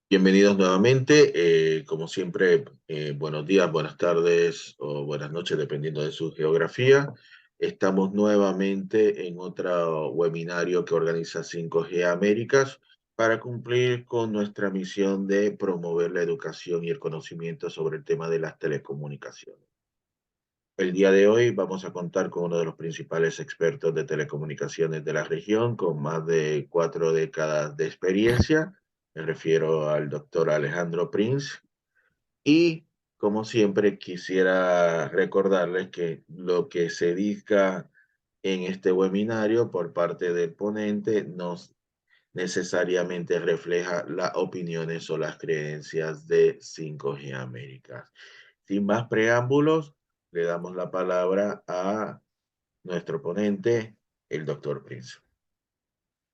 Bienvenidos nuevamente. Como siempre, buenos días, buenas tardes o buenas noches, dependiendo de su geografía. Estamos nuevamente en otro webinario que organiza 5G Américas para cumplir con nuestra misión de promover la educación y el conocimiento sobre el tema de las telecomunicaciones. El día de hoy vamos a contar con uno de los principales expertos de telecomunicaciones de la región, con más de 4 décadas de experiencia. Me refiero al doctor Alejandro Prince. Y como siempre, quisiera recordarles que lo que se diga en este webinario por parte del ponente no necesariamente refleja las opiniones o las creencias de 5G Américas. Sin más preámbulos, le damos la palabra a nuestro ponente, el doctor Prince.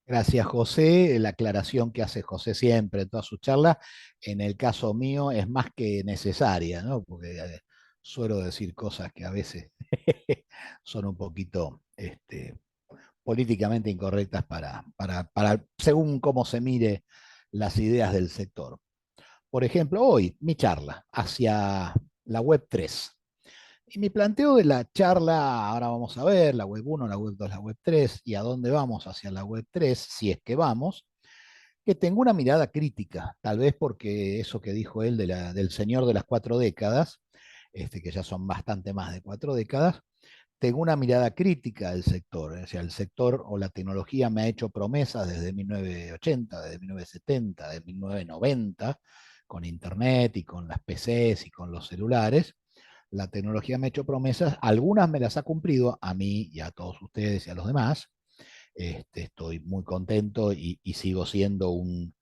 Gracias, José. La aclaración que hace José siempre en todas sus charlas, en el caso mío es más que necesaria, ¿no? Porque suelo decir cosas que a veces son un poquito políticamente incorrectas según cómo se mire las ideas del sector. Por ejemplo, hoy mi charla hacia la Web 3. Y mi planteo de la charla, ahora vamos a ver la Web 1, la Web 2, la Web 3 y a dónde vamos hacia la Web 3, si es que vamos, que tengo una mirada crítica, tal vez porque eso que dijo él del señor de las 4 décadas, que ya son bastante más de 4 décadas, tengo una mirada crítica del sector. O sea, el sector o la tecnología me ha hecho promesas desde 1980, desde 1970, desde 1990, con Internet y con las PCs y con los celulares. La tecnología me ha hecho promesas, algunas me las ha cumplido a mí y a todos ustedes y a los demás. Estoy muy contento y sigo siendo un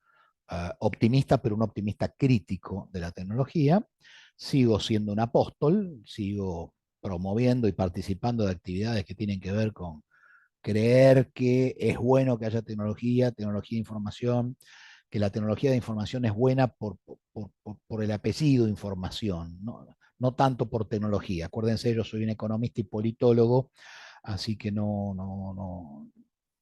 optimista, pero un optimista crítico de la tecnología. Sigo siendo un apóstol, sigo promoviendo y participando de actividades que tienen que ver con creer que es bueno que haya tecnología, tecnología de información, que la tecnología de información es buena por el apellido información, ¿no? No tanto por tecnología. Acuérdense, yo soy un economista y politólogo, así que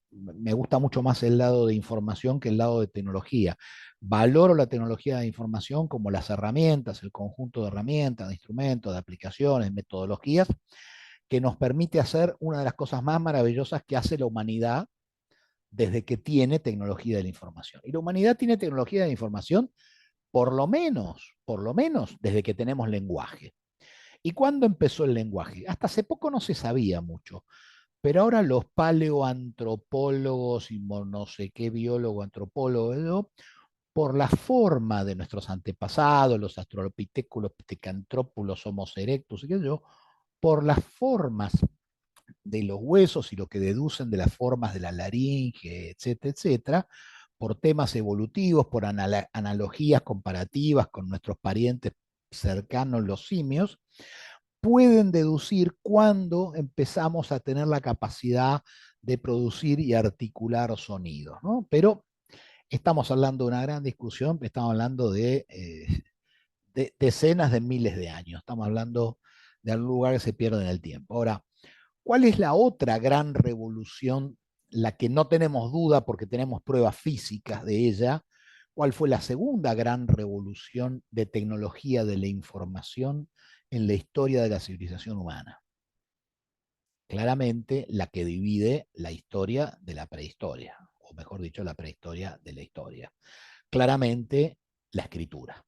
me gusta mucho más el lado de información que el lado de tecnología. Valoro la tecnología de información como las herramientas, el conjunto de herramientas, de instrumentos, de aplicaciones, metodologías, que nos permite hacer una de las cosas más maravillosas que hace la humanidad desde que tiene tecnología de la información. Y la humanidad tiene tecnología de la información por lo menos desde que tenemos lenguaje. ¿Y cuándo empezó el lenguaje? Hasta hace poco no se sabía mucho, pero ahora los paleoantropólogos y no sé qué biólogo antropólogo, por la forma de nuestros antepasados, los australopithecus, los pithecanthropus, Homo erectus, y qué sé yo, por las formas de los huesos y lo que deducen de las formas de la laringe, etcétera, etcétera, por temas evolutivos, por analogías comparativas con nuestros parientes cercanos, los simios, pueden deducir cuándo empezamos a tener la capacidad de producir y articular sonidos, ¿no? Pero estamos hablando de una gran discusión, estamos hablando de decenas de miles de años, estamos hablando de algún lugar que se pierde en el tiempo. Ahora, ¿cuál es la otra gran revolución, la que no tenemos duda porque tenemos pruebas físicas de ella? ¿Cuál fue la segunda gran revolución de tecnología de la información en la historia de la civilización humana? Claramente la que divide la historia de la prehistoria, o mejor dicho, la prehistoria de la historia. Claramente la escritura.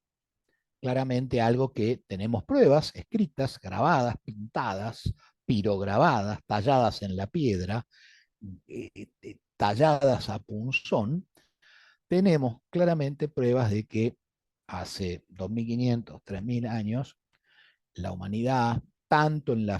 Claramente algo que tenemos pruebas escritas, grabadas, pintadas, pirograbadas, talladas en la piedra, talladas a punzón. Tenemos claramente pruebas de que hace 2500, 3000 años, la humanidad, tanto en la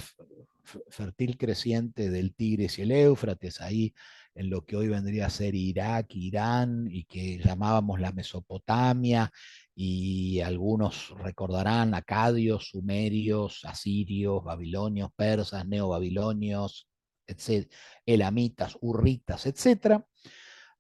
fértil creciente del Tigris y el Éufrates, ahí en lo que hoy vendría a ser Irak, Irán, y que llamábamos la Mesopotamia, y algunos recordarán acadios, sumerios, asirios, babilonios, persas, neobabilonios, etc., elamitas, urritas, etc.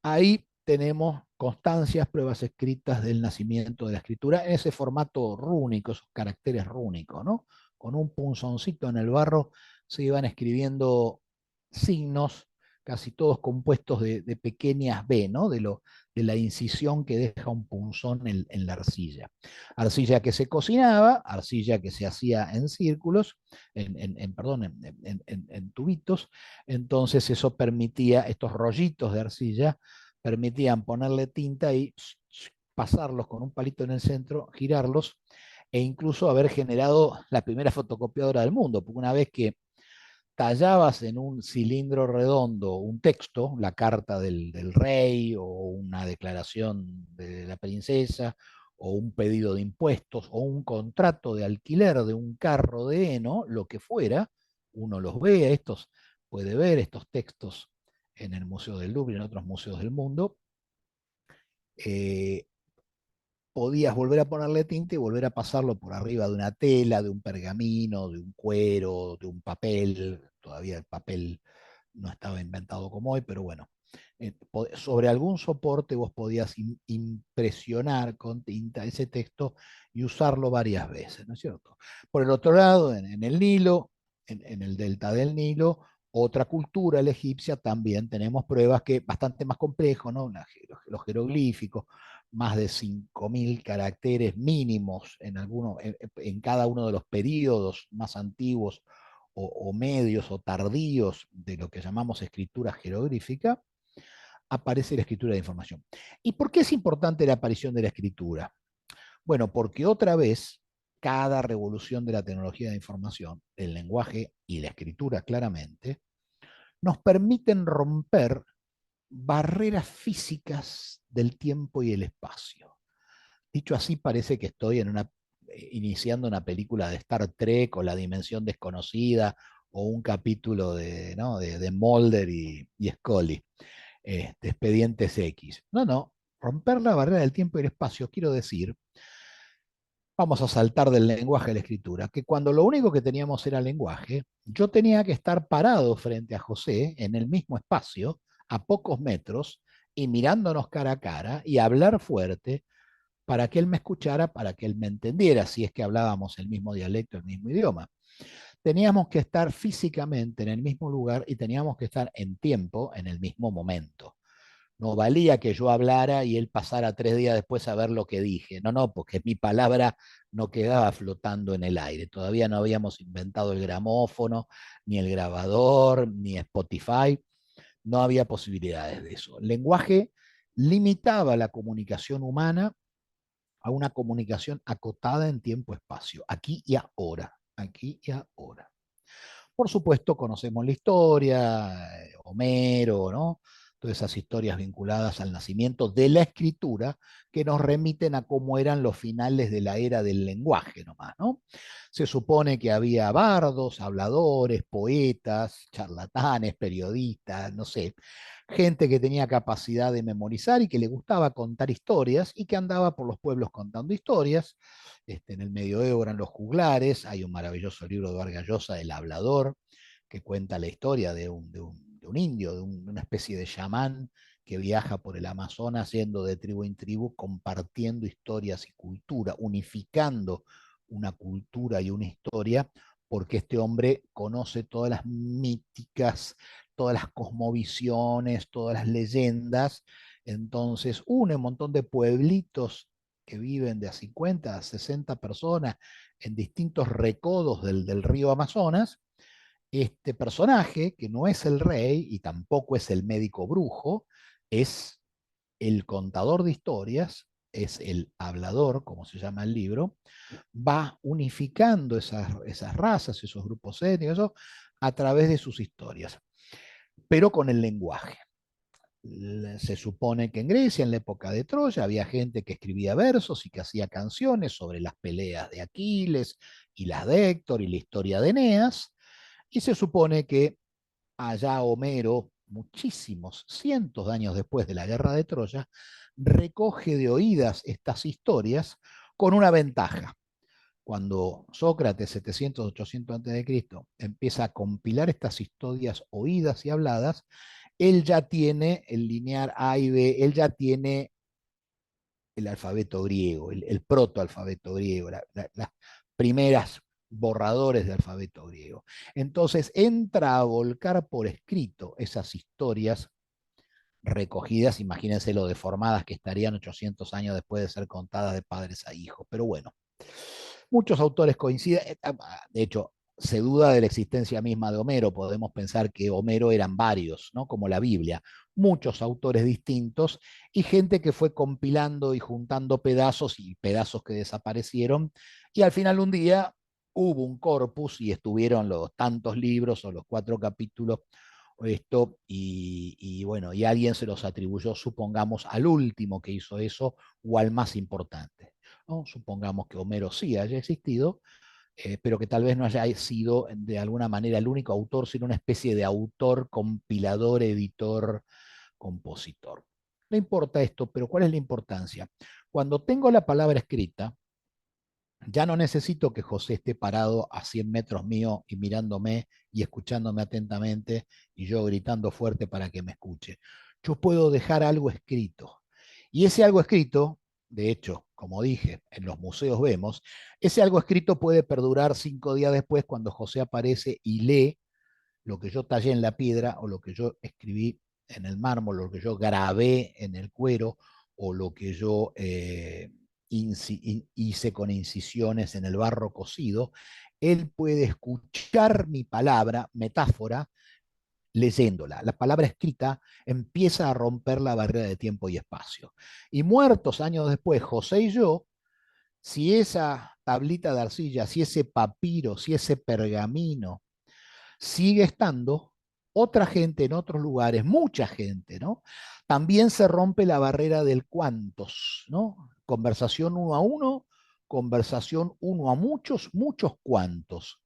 Ahí tenemos constancias, pruebas escritas del nacimiento de la escritura en ese formato rúnico, esos caracteres rúnicos, ¿no? Con un punzoncito en el barro se iban escribiendo signos casi todos compuestos de pequeñas V, ¿no? De la incisión que deja un punzón en la arcilla. Arcilla que se cocinaba, arcilla que se hacía en círculos, perdón, en tubitos, entonces eso permitía, estos rollitos de arcilla, permitían ponerle tinta y pasarlos con un palito en el centro, girarlos, e incluso haber generado la primera fotocopiadora del mundo, porque una vez que tallabas en un cilindro redondo un texto, la carta del rey o una declaración de la princesa o un pedido de impuestos o un contrato de alquiler de un carro de heno, lo que fuera, uno los ve, estos puede ver estos textos en el Museo del Louvre y en otros museos del mundo, eh, podías volver a ponerle tinta y volver a pasarlo por arriba de una tela, de un pergamino, de un cuero, de un papel. Todavía el papel no estaba inventado como hoy, pero bueno, sobre algún soporte vos podías impresionar con tinta ese texto y usarlo varias veces, ¿no es cierto? Por el otro lado, en el Nilo, en el delta del Nilo, otra cultura, la egipcia, también tenemos pruebas que bastante más complejo, ¿no? Los jeroglíficos, más de 5.000 caracteres mínimos en cada uno de los periodos más antiguos o medios o tardíos de lo que llamamos escritura jeroglífica, aparece la escritura de información. ¿Y por qué es importante la aparición de la escritura? Bueno, porque otra vez, cada revolución de la tecnología de información, el lenguaje y la escritura claramente, nos permiten romper barreras físicas del tiempo y el espacio. Dicho así, parece que estoy iniciando una película de Star Trek o La Dimensión Desconocida o un capítulo ¿no? de Mulder y Scully, Expedientes X. No, no, romper la barrera del tiempo y el espacio, quiero decir, vamos a saltar del lenguaje a la escritura, que cuando lo único que teníamos era lenguaje, yo tenía que estar parado frente a José en el mismo espacio, a pocos metros, y mirándonos cara a cara y hablar fuerte para que él me escuchara, para que él me entendiera, si es que hablábamos el mismo dialecto, el mismo idioma. Teníamos que estar físicamente en el mismo lugar y teníamos que estar en tiempo, en el mismo momento. No valía que yo hablara y él pasara 3 días después a ver lo que dije. No, no, porque mi palabra no quedaba flotando en el aire. Todavía no habíamos inventado el gramófono, ni el grabador, ni Spotify. No había posibilidades de eso. El lenguaje limitaba la comunicación humana a una comunicación acotada en tiempo-espacio, aquí y ahora, aquí y ahora. Por supuesto, conocemos la historia, Homero, ¿no? Todas esas historias vinculadas al nacimiento de la escritura que nos remiten a cómo eran los finales de la era del lenguaje nomás, ¿no? Se supone que había bardos, habladores, poetas, charlatanes, periodistas, no sé, gente que tenía capacidad de memorizar y que le gustaba contar historias y que andaba por los pueblos contando historias. En el medioevo eran los juglares, hay un maravilloso libro de Vargas Llosa, El Hablador, que cuenta la historia de un indio, de una especie de chamán que viaja por el Amazonas yendo de tribu en tribu, compartiendo historias y cultura, unificando una cultura y una historia, porque este hombre conoce todas las míticas, todas las cosmovisiones, todas las leyendas, entonces une un montón de pueblitos que viven de a 50 a 60 personas en distintos recodos del río Amazonas. Este personaje, que no es el rey y tampoco es el médico brujo, es el contador de historias, es el hablador, como se llama el libro, va unificando esas razas, esos grupos étnicos, a través de sus historias, pero con el lenguaje. Se supone que en Grecia, en la época de Troya, había gente que escribía versos y que hacía canciones sobre las peleas de Aquiles y las de Héctor y la historia de Eneas, y se supone que allá Homero, muchísimos, cientos de años después de la guerra de Troya, recoge de oídas estas historias con una ventaja. Cuando Sócrates, 700-800 a.C., empieza a compilar estas historias oídas y habladas, él ya tiene el lineal A y B, él ya tiene el alfabeto griego, el protoalfabeto griego, las primeras borradores de alfabeto griego. Entonces entra a volcar por escrito esas historias recogidas, imagínense lo deformadas que estarían 800 años después de ser contadas de padres a hijos. Pero bueno, muchos autores coinciden, de hecho, se duda de la existencia misma de Homero, podemos pensar que Homero eran varios, ¿no? Como la Biblia, muchos autores distintos y gente que fue compilando y juntando pedazos y pedazos que desaparecieron, y al final un día hubo un corpus y estuvieron los tantos libros o los 4 capítulos esto, y bueno, y alguien se los atribuyó, supongamos, al último que hizo eso o al más importante, ¿no? Supongamos que Homero sí haya existido, pero que tal vez no haya sido de alguna manera el único autor, sino una especie de autor, compilador, editor, compositor. No importa esto, pero ¿cuál es la importancia? Cuando tengo la palabra escrita, ya no necesito que José esté parado a 100 metros mío y mirándome y escuchándome atentamente y yo gritando fuerte para que me escuche. Yo puedo dejar algo escrito. Y ese algo escrito, de hecho, como dije, en los museos vemos, ese algo escrito puede perdurar 5 días después cuando José aparece y lee lo que yo tallé en la piedra o lo que yo escribí en el mármol, lo que yo grabé en el cuero o lo que yo hice con incisiones en el barro cocido. Él puede escuchar mi palabra, metáfora, leyéndola. La palabra escrita empieza a romper la barrera de tiempo y espacio. Y muertos años después, José y yo, si esa tablita de arcilla, si ese papiro, si ese pergamino sigue estando, otra gente en otros lugares, mucha gente, ¿no? También se rompe la barrera del cuantos, ¿no? Conversación uno a uno, conversación uno a muchos, muchos cuantos.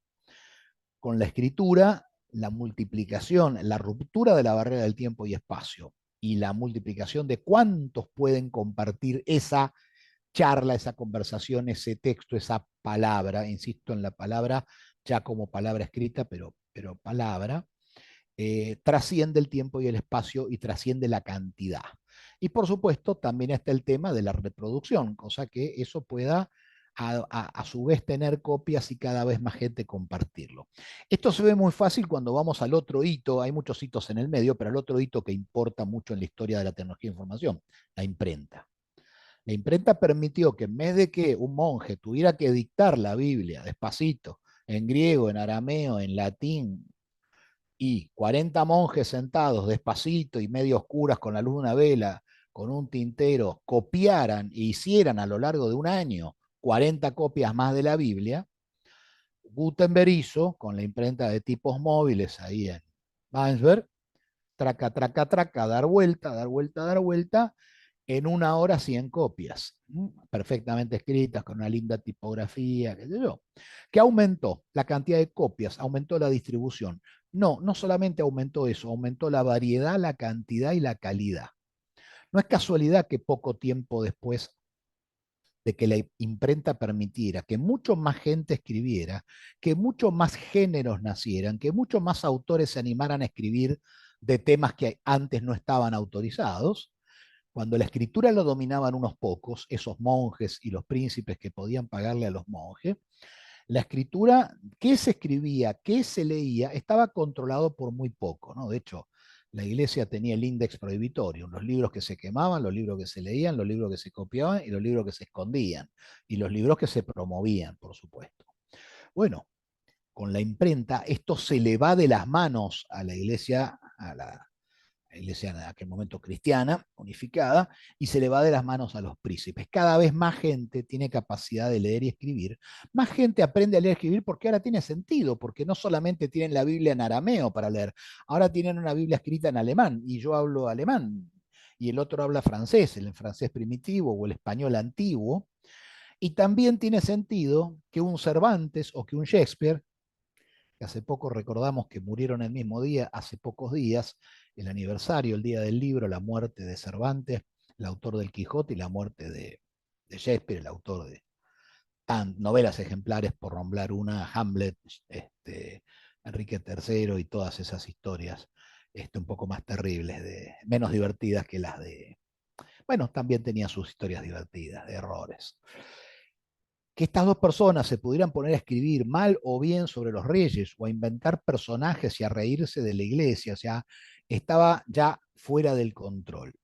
Con la escritura, la multiplicación, la ruptura de la barrera del tiempo y espacio y la multiplicación de cuántos pueden compartir esa charla, esa conversación, ese texto, esa palabra, insisto en la palabra ya como palabra escrita, pero palabra, trasciende el tiempo y el espacio y trasciende la cantidad. Y por supuesto también está el tema de la reproducción, cosa que eso pueda a su vez tener copias y cada vez más gente compartirlo. Esto se ve muy fácil cuando vamos al otro hito, hay muchos hitos en el medio, pero al otro hito que importa mucho en la historia de la tecnología de información, la imprenta. La imprenta permitió que en vez de que un monje tuviera que dictar la Biblia despacito, en griego, en arameo, en latín, y 40 monjes sentados despacito y medio oscuras con la luz de una vela, con un tintero, copiaran e hicieran a lo largo de un año 40 copias más de la Biblia, Gutenberg hizo con la imprenta de tipos móviles ahí en Weinsberg, traca, traca, traca, dar vuelta, dar vuelta, dar vuelta, en 1 hora 100 copias, perfectamente escritas, con una linda tipografía, qué sé yo. ¿Qué aumentó? La cantidad de copias, aumentó la distribución. No, no solamente aumentó eso, aumentó la variedad, la cantidad y la calidad. No es casualidad que poco tiempo después de que la imprenta permitiera que mucho más gente escribiera, que muchos más géneros nacieran, que muchos más autores se animaran a escribir de temas que antes no estaban autorizados, cuando la escritura lo dominaban unos pocos, esos monjes y los príncipes que podían pagarle a los monjes, la escritura, qué se escribía, qué se leía, estaba controlado por muy poco, ¿no? De hecho, la iglesia tenía el índex prohibitorio, los libros que se quemaban, los libros que se leían, los libros que se copiaban y los libros que se escondían, y los libros que se promovían, por supuesto. Bueno, con la imprenta, esto se le va de las manos a la iglesia, a la iglesia en aquel momento cristiana, unificada, y se le va de las manos a los príncipes. Cada vez más gente tiene capacidad de leer y escribir, más gente aprende a leer y escribir porque ahora tiene sentido, porque no solamente tienen la Biblia en arameo para leer, ahora tienen una Biblia escrita en alemán, y yo hablo alemán, y el otro habla francés, el francés primitivo o el español antiguo, y también tiene sentido que un Cervantes o que un Shakespeare, que hace poco recordamos que murieron el mismo día, hace pocos días, el aniversario, el día del libro, la muerte de Cervantes, el autor del Quijote, y la muerte de Shakespeare, el autor de novelas ejemplares, por nombrar una, Hamlet, Enrique III y todas esas historias un poco más terribles, menos divertidas que las de... Bueno, también tenía sus historias divertidas, de errores. que estas dos personas se pudieran poner a escribir mal o bien sobre los reyes o a inventar personajes y a reírse de la iglesia, o sea, estaba ya fuera del control.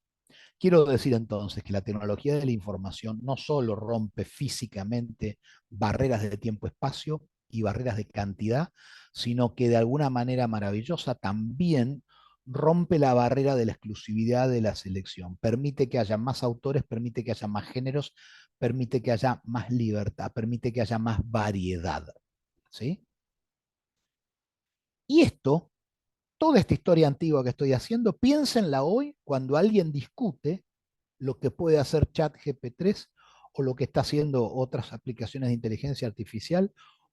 Quiero decir entonces que la tecnología de la información no solo rompe físicamente barreras de tiempo-espacio y barreras de cantidad, sino que de alguna manera maravillosa también rompe la barrera de la exclusividad de la selección. Permite que haya más autores, permite que haya más géneros, permite que haya más libertad, permite que haya más variedad. ¿Sí? Y esto, toda esta historia antigua que estoy haciendo, piénsenla hoy cuando alguien discute lo que puede hacer ChatGPT o lo que está haciendo otras aplicaciones de inteligencia artificial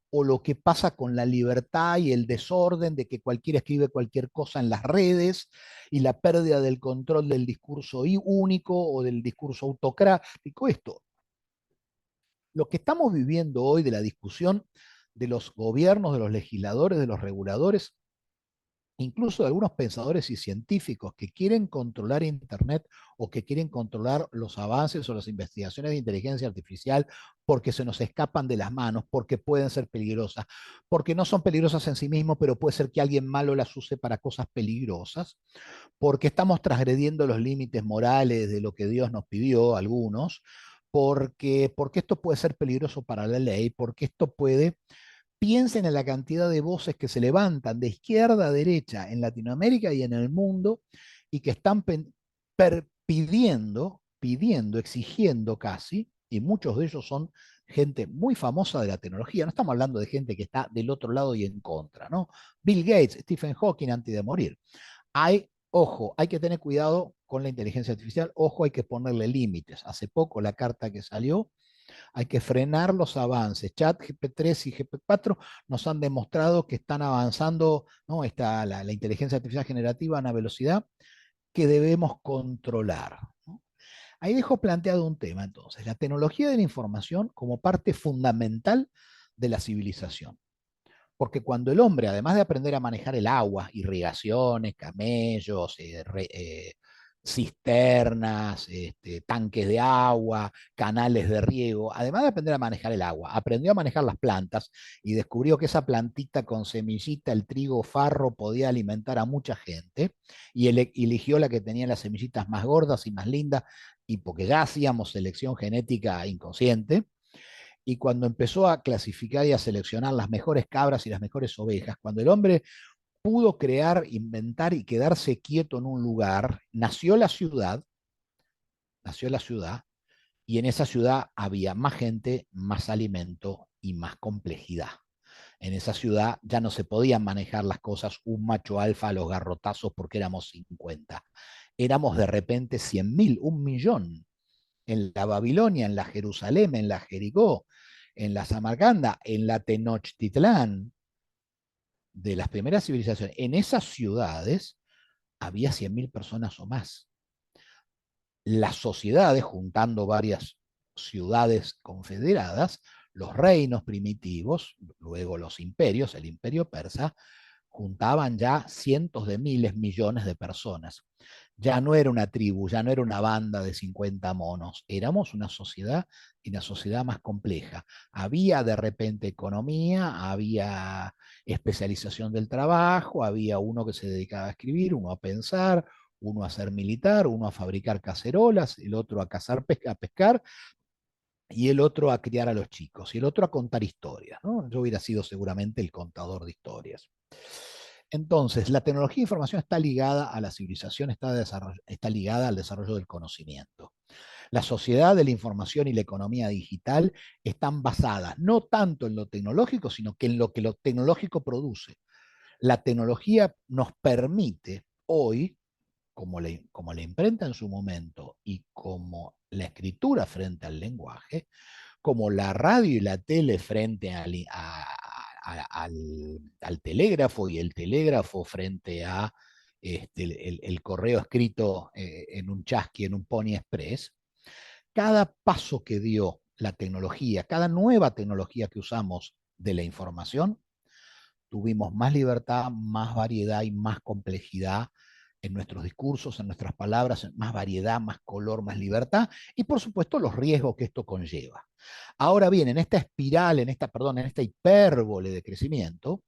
o lo que pasa con la libertad y el desorden de que cualquiera escribe cualquier cosa en las redes y la pérdida del control del discurso único o del discurso autocrático. Esto, lo que estamos viviendo hoy de la discusión de los gobiernos, de los legisladores, de los reguladores, incluso de algunos pensadores y científicos que quieren controlar Internet o que quieren controlar los avances o las investigaciones de inteligencia artificial porque se nos escapan de las manos, porque pueden ser peligrosas, porque no son peligrosas en sí mismos, pero puede ser que alguien malo las use para cosas peligrosas, porque estamos transgrediendo los límites morales de lo que Dios nos pidió, algunos, porque esto puede ser peligroso para la ley, porque esto puede. Piensen en la cantidad de voces que se levantan de izquierda a derecha en Latinoamérica y en el mundo y que están pidiendo, exigiendo casi, y muchos de ellos son gente muy famosa de la tecnología. No estamos hablando de gente que está del otro lado y en contra, ¿no? Bill Gates, Stephen Hawking antes de morir. Ojo, hay que tener cuidado con la inteligencia artificial, ojo, hay que ponerle límites. Hace poco la carta que salió, hay que frenar los avances. Chat GP3 y GP4 nos han demostrado que están avanzando, ¿no? Está la inteligencia artificial generativa a una velocidad que debemos controlar, ¿no? Ahí dejo planteado un tema entonces, la tecnología de la información como parte fundamental de la civilización. Porque cuando el hombre, además de aprender a manejar el agua, irrigaciones, camellos, cisternas, tanques de agua, canales de riego, además de aprender a manejar el agua, aprendió a manejar las plantas y descubrió que esa plantita con semillita, el trigo farro, podía alimentar a mucha gente y eligió la que tenía las semillitas más gordas y más lindas, y porque ya hacíamos selección genética inconsciente, y cuando empezó a clasificar y a seleccionar las mejores cabras y las mejores ovejas, cuando el hombre pudo crear, inventar y quedarse quieto en un lugar, nació la ciudad, y en esa ciudad había más gente, más alimento y más complejidad. En esa ciudad ya no se podían manejar las cosas un macho alfa a los garrotazos porque éramos 50. Éramos de repente 100.000, 1.000.000 en la Babilonia, en la Jerusalén, en la Jericó, en la Samarcanda, en la Tenochtitlán, de las primeras civilizaciones, en esas ciudades había 100.000 personas o más. Las sociedades, juntando varias ciudades confederadas, los reinos primitivos, luego los imperios, el imperio persa, juntaban ya cientos de miles, millones de personas. Ya no era una tribu, ya no era una banda de 50 monos, éramos una sociedad y una sociedad más compleja. Había de repente economía, había especialización del trabajo, había uno que se dedicaba a escribir, uno a pensar, uno a ser militar, uno a fabricar cacerolas, el otro a cazar, a pescar, y el otro a criar a los chicos, y el otro a contar historias, ¿no? Yo hubiera sido seguramente el contador de historias. Entonces, la tecnología de información está ligada a la civilización, está ligada al desarrollo del conocimiento. La sociedad de la información y la economía digital están basadas no tanto en lo tecnológico, sino que en lo que lo tecnológico produce. La tecnología nos permite hoy, como la imprenta en su momento y como la escritura frente al lenguaje, como la radio y la tele frente al telégrafo y el telégrafo frente a el correo escrito en un chasqui, en un Pony Express, cada paso que dio la tecnología, cada nueva tecnología que usamos de la información, tuvimos más libertad, más variedad y más complejidad en nuestros discursos, en nuestras palabras, en más variedad, más color, más libertad y por supuesto los riesgos que esto conlleva. Ahora bien, en esta espiral, en esta hipérbole de crecimiento,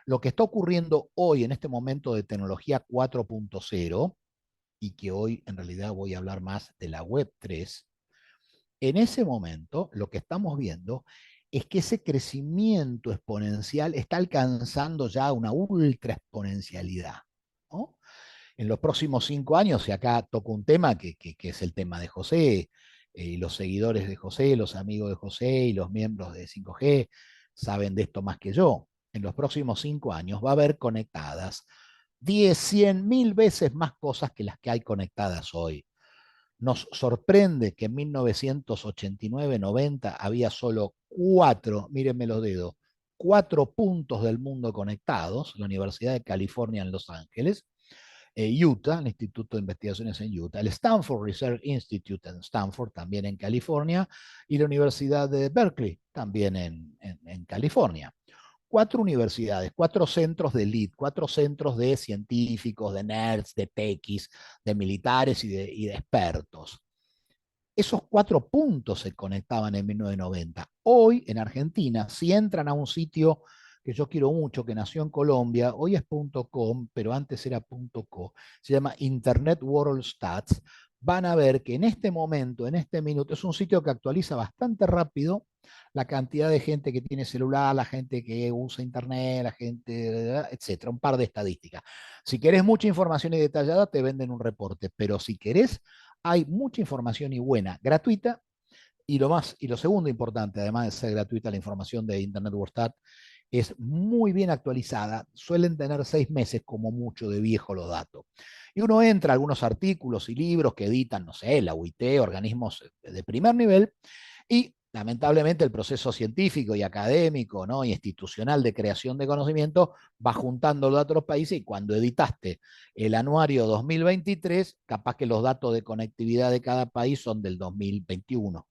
lo que está ocurriendo hoy en este momento de tecnología 4.0, y que hoy en realidad voy a hablar más de la web 3, en ese momento lo que estamos viendo es que ese crecimiento exponencial está alcanzando ya una ultra exponencialidad, ¿no? En los próximos 5 años, y acá toco un tema que es el tema de José, y los seguidores de José, los amigos de José y los miembros de 5G saben de esto más que yo. En los próximos 5 años va a haber conectadas 10, 100, 1000 veces más cosas que las que hay conectadas hoy. Nos sorprende que en 1989-90 había solo cuatro, mírenme los dedos, cuatro puntos del mundo conectados, la Universidad de California en Los Ángeles, Utah, el Instituto de Investigaciones en Utah, el Stanford Research Institute en Stanford, también en California, y la Universidad de Berkeley, también en California. Cuatro universidades, cuatro centros de elite, cuatro centros de científicos, de nerds, de techies, de militares y de expertos. Esos cuatro puntos se conectaban en 1990. Hoy en Argentina, si entran a un sitio que yo quiero mucho, que nació en Colombia, hoy es .com, pero antes era .co, se llama Internet World Stats, van a ver que en este momento, en este minuto, es un sitio que actualiza bastante rápido la cantidad de gente que tiene celular, la gente que usa internet, la gente, etcétera, un par de estadísticas. Si querés mucha información y detallada, te venden un reporte, pero si querés hay mucha información y buena, gratuita, y lo segundo importante, además de ser gratuita, la información de Internet World es muy bien actualizada, suelen tener 6 meses como mucho de viejo los datos. Y uno entra a algunos artículos y libros que editan, no sé, la UIT, organismos de primer nivel, y lamentablemente el proceso científico y académico, ¿no?, y institucional de creación de conocimiento va juntando los datos de los países, y cuando editaste el anuario 2023, capaz que los datos de conectividad de cada país son del 2021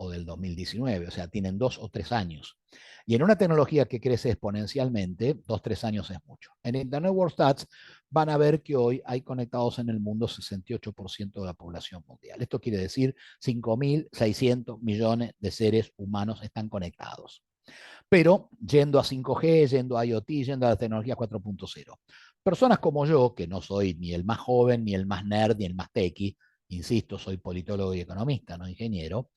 o del 2019, o sea, tienen 2 o 3 años. Y en una tecnología que crece exponencialmente, 2 o 3 años es mucho. En Internet World Stats van a ver que hoy hay conectados en el mundo 68% de la población mundial. Esto quiere decir 5.600 millones de seres humanos están conectados. Pero yendo a 5G, yendo a IoT, yendo a la tecnología 4.0. Personas como yo, que no soy ni el más joven, ni el más nerd, ni el más techie, insisto, soy politólogo y economista, no ingeniero,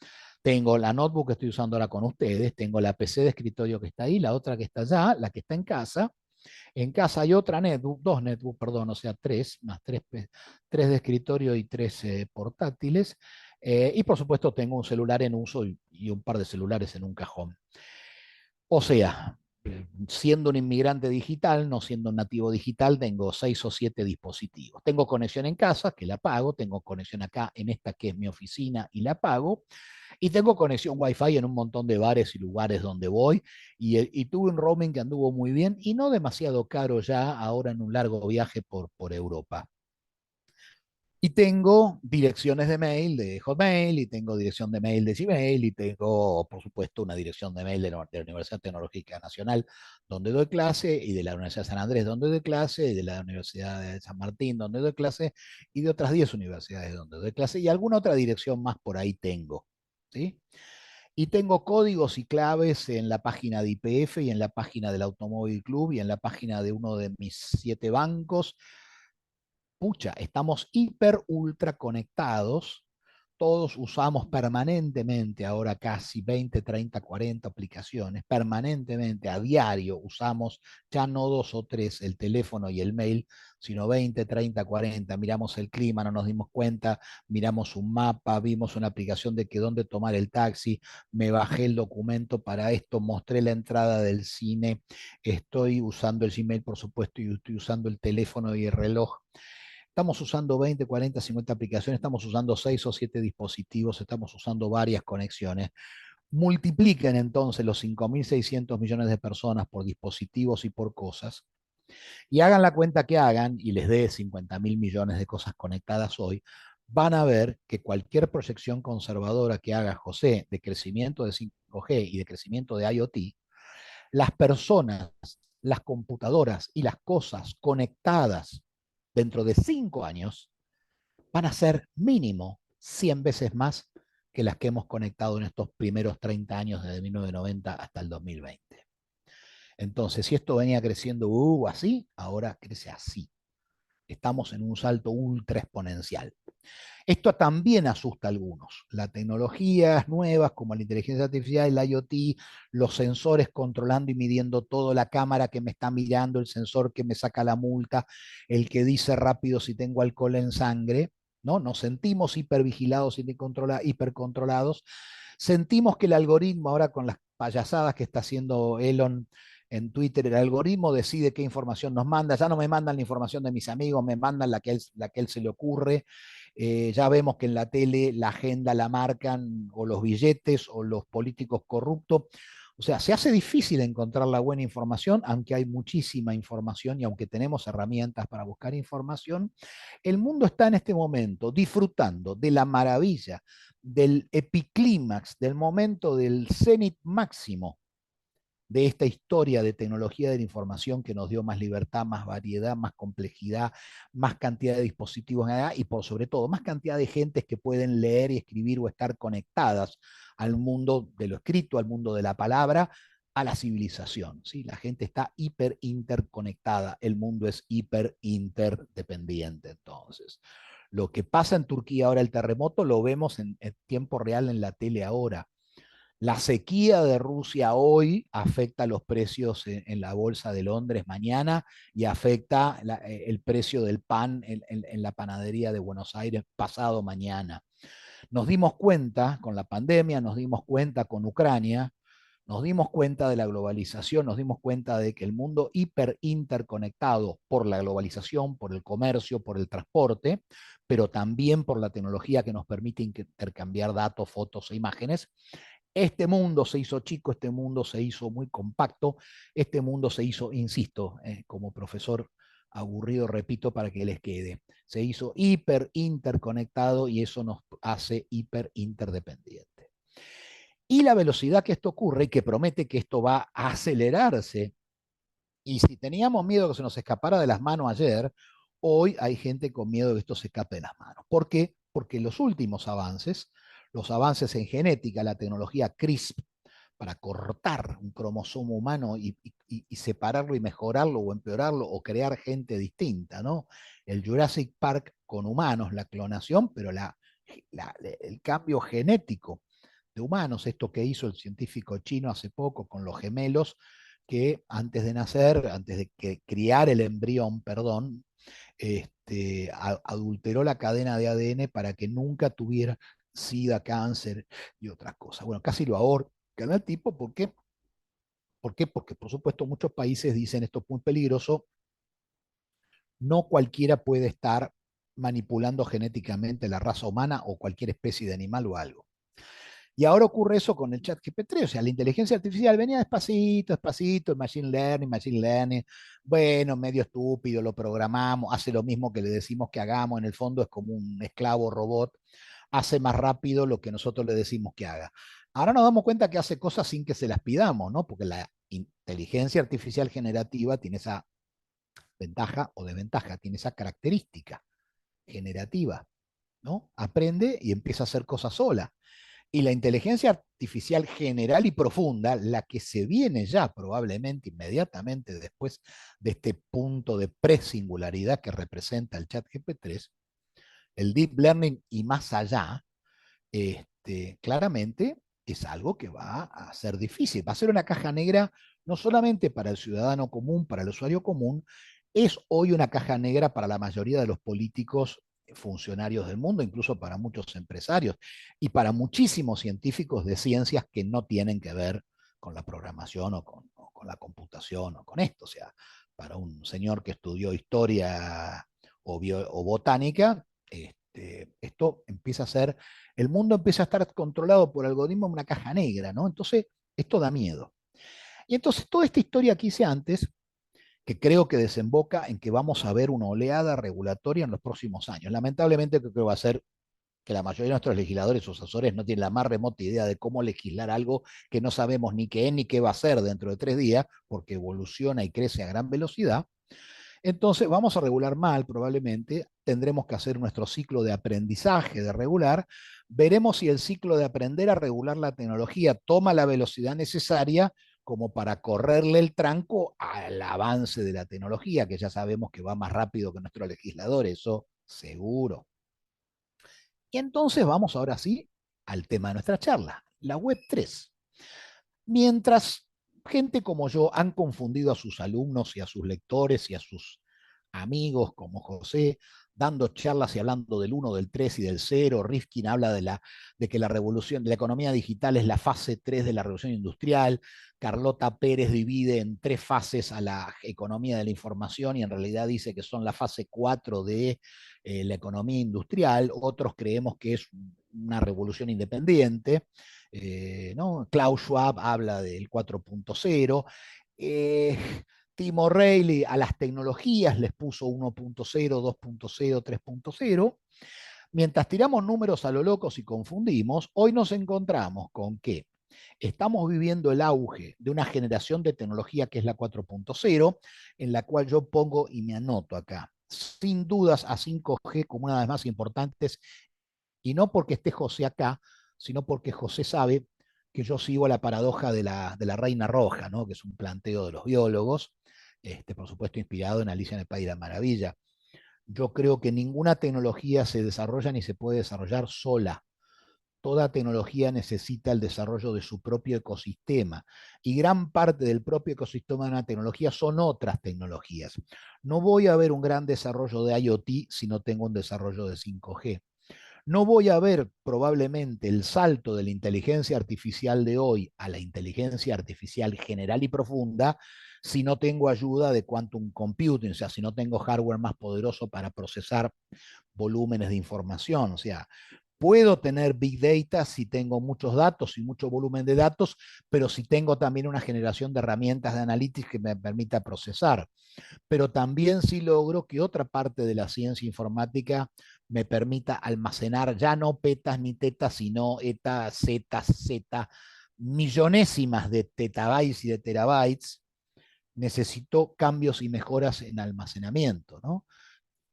tengo la notebook que estoy usando ahora con ustedes, tengo la PC de escritorio que está ahí, la otra que está allá, la que está en casa. En casa hay otra netbook, dos netbooks, perdón, o sea, tres, más tres de escritorio y tres portátiles. Y por supuesto tengo un celular en uso y un par de celulares en un cajón. O sea, siendo un inmigrante digital, no siendo un nativo digital, tengo 6 o 7 dispositivos. Tengo conexión en casa, que la pago, tengo conexión acá en esta que es mi oficina y la pago, y tengo conexión Wi-Fi en un montón de bares y lugares donde voy, y tuve un roaming que anduvo muy bien y no demasiado caro ya ahora en un largo viaje por Europa. Y tengo direcciones de mail de Hotmail, y tengo dirección de mail de Gmail, y tengo, por supuesto, una dirección de mail de la Universidad Tecnológica Nacional, donde doy clase, y de la Universidad de San Andrés, donde doy clase, y de la Universidad de San Martín, donde doy clase, y de otras 10 universidades donde doy clase, y alguna otra dirección más por ahí tengo. ¿Sí? Y tengo códigos y claves en la página de IPF, y en la página del Automóvil Club, y en la página de uno de mis 7 bancos. Pucha, estamos hiper ultra conectados, todos usamos permanentemente, ahora casi 20, 30, 40 aplicaciones, permanentemente, a diario usamos ya no dos o tres, el teléfono y el mail, sino 20, 30, 40, miramos el clima, no nos dimos cuenta, miramos un mapa, vimos una aplicación de que dónde tomar el taxi, me bajé el documento para esto, mostré la entrada del cine, estoy usando el Gmail, por supuesto, y estoy usando el teléfono y el reloj. Estamos usando 20, 40, 50 aplicaciones, estamos usando 6 o 7 dispositivos, estamos usando varias conexiones. Multipliquen entonces los 5.600 millones de personas por dispositivos y por cosas, y hagan la cuenta que hagan, y les dé 50.000 millones de cosas conectadas hoy, van a ver que cualquier proyección conservadora que haga José de crecimiento de 5G y de crecimiento de IoT, las personas, las computadoras y las cosas conectadas dentro de 5 años, van a ser mínimo 100 veces más que las que hemos conectado en estos primeros 30 años, desde 1990 hasta el 2020. Entonces, si esto venía creciendo así, ahora crece así. Estamos en un salto ultra exponencial. Esto también asusta a algunos. Las tecnologías nuevas como la inteligencia artificial, el IoT, los sensores controlando y midiendo todo, la cámara que me está mirando, el sensor que me saca la multa, el que dice rápido si tengo alcohol en sangre, ¿no? Nos sentimos hipervigilados y hipercontrolados. Sentimos que el algoritmo, ahora con las payasadas que está haciendo Elon en Twitter, el algoritmo decide qué información nos manda. Ya no me mandan la información de mis amigos, me mandan la que él se le ocurre. Ya vemos que en la tele la agenda la marcan o los billetes o los políticos corruptos. O sea, se hace difícil encontrar la buena información, aunque hay muchísima información y aunque tenemos herramientas para buscar información. El mundo está en este momento disfrutando de la maravilla, del epiclímax, del momento del cenit máximo de esta historia de tecnología de la información que nos dio más libertad, más variedad, más complejidad, más cantidad de dispositivos y por sobre todo más cantidad de gentes que pueden leer y escribir o estar conectadas al mundo de lo escrito, al mundo de la palabra, a la civilización. ¿Sí? La gente está hiper interconectada, el mundo es hiper interdependiente entonces. Lo que pasa en Turquía ahora, el terremoto, lo vemos en tiempo real en la tele ahora. La sequía de Rusia hoy afecta los precios en la bolsa de Londres mañana y afecta el precio del pan en la panadería de Buenos Aires pasado mañana. Nos dimos cuenta con la pandemia, nos dimos cuenta con Ucrania, nos dimos cuenta de la globalización, nos dimos cuenta de que el mundo hiper interconectado por la globalización, por el comercio, por el transporte, pero también por la tecnología que nos permite intercambiar datos, fotos e imágenes. Este mundo se hizo chico, este mundo se hizo muy compacto, este mundo se hizo, insisto, como profesor aburrido, repito, para que les quede, se hizo hiper interconectado y eso nos hace hiper interdependientes. Y la velocidad que esto ocurre y que promete que esto va a acelerarse, y si teníamos miedo que se nos escapara de las manos ayer, hoy hay gente con miedo de que esto se escape de las manos. ¿Por qué? Porque los últimos avances, los avances en genética, la tecnología CRISPR, para cortar un cromosoma humano y separarlo y mejorarlo o empeorarlo o crear gente distinta, ¿no? El Jurassic Park con humanos, la clonación, pero el cambio genético de humanos, esto que hizo el científico chino hace poco con los gemelos, que antes de nacer, antes de que criar el embrión, perdón, adulteró la cadena de ADN para que nunca tuviera SIDA, cáncer y otras cosas. Bueno, casi lo ahorcan al tipo, ¿por qué? ¿Por qué? Porque por supuesto muchos países dicen esto es muy peligroso, no cualquiera puede estar manipulando genéticamente la raza humana o cualquier especie de animal o algo. Y ahora ocurre eso con el chat GPT-3, o sea, la inteligencia artificial venía despacito, despacito, el machine learning, bueno, medio estúpido, lo programamos, hace lo mismo que le decimos que hagamos, en el fondo es como un esclavo robot, hace más rápido lo que nosotros le decimos que haga. Ahora nos damos cuenta que hace cosas sin que se las pidamos, ¿no? Porque la inteligencia artificial generativa tiene esa ventaja o desventaja, tiene esa característica generativa, ¿no? Aprende y empieza a hacer cosas sola. Y la inteligencia artificial general y profunda, la que se viene ya probablemente inmediatamente después de este punto de presingularidad que representa el chat GP3, el deep learning y más allá, claramente es algo que va a ser difícil. Va a ser una caja negra no solamente para el ciudadano común, para el usuario común, es hoy una caja negra para la mayoría de los políticos funcionarios del mundo, incluso para muchos empresarios y para muchísimos científicos de ciencias que no tienen que ver con la programación o con la computación o con esto. O sea, para un señor que estudió historia o botánica, esto empieza a ser, el mundo empieza a estar controlado por algoritmos en una caja negra, ¿no? Entonces, esto da miedo. Y entonces, toda esta historia que hice antes, que creo que desemboca en que vamos a ver una oleada regulatoria en los próximos años. Lamentablemente, creo que va a ser que la mayoría de nuestros legisladores o asesores no tienen la más remota idea de cómo legislar algo que no sabemos ni qué es ni qué va a ser dentro de 3 días, porque evoluciona y crece a gran velocidad. Entonces vamos a regular mal, probablemente, tendremos que hacer nuestro ciclo de aprendizaje de regular, veremos si el ciclo de aprender a regular la tecnología toma la velocidad necesaria como para correrle el tranco al avance de la tecnología, que ya sabemos que va más rápido que nuestro legislador, eso seguro. Y entonces vamos ahora sí al tema de nuestra charla, la web 3. Mientras gente como yo han confundido a sus alumnos y a sus lectores y a sus amigos como José, dando charlas y hablando del 1, del 3 y del 0. Rifkin habla de que la revolución, de la economía digital es la fase 3 de la revolución industrial. Carlota Pérez divide en 3 fases a la economía de la información y en realidad dice que son la fase 4 de la economía industrial. Otros creemos que es una revolución independiente. ¿No? Klaus Schwab habla del 4.0. Eh, Tim O'Reilly a las tecnologías les puso 1.0, 2.0, 3.0. Mientras tiramos números a lo locos y confundimos, hoy nos encontramos con que estamos viviendo el auge de una generación de tecnología que es la 4.0, en la cual yo pongo y me anoto acá, sin dudas a 5G como una de las más importantes, y no porque esté José acá, sino porque José sabe que yo sigo la paradoja de la reina roja, ¿no? Que es un planteo de los biólogos, por supuesto inspirado en Alicia en el País de la Maravilla. Yo creo que ninguna tecnología se desarrolla ni se puede desarrollar sola. Toda tecnología necesita el desarrollo de su propio ecosistema y gran parte del propio ecosistema de una tecnología son otras tecnologías. No voy a ver un gran desarrollo de IoT si no tengo un desarrollo de 5G. No voy a ver probablemente el salto de la inteligencia artificial de hoy a la inteligencia artificial general y profunda si no tengo ayuda de quantum computing, o sea, si no tengo hardware más poderoso para procesar volúmenes de información. O sea, puedo tener big data si tengo muchos datos y mucho volumen de datos, pero si tengo también una generación de herramientas de analytics que me permita procesar. Pero también sí logro que otra parte de la ciencia informática me permita almacenar ya no petas ni tetas, sino eta, zeta, zeta, millonésimas de tetabytes y de terabytes. Necesito cambios y mejoras en almacenamiento, ¿no?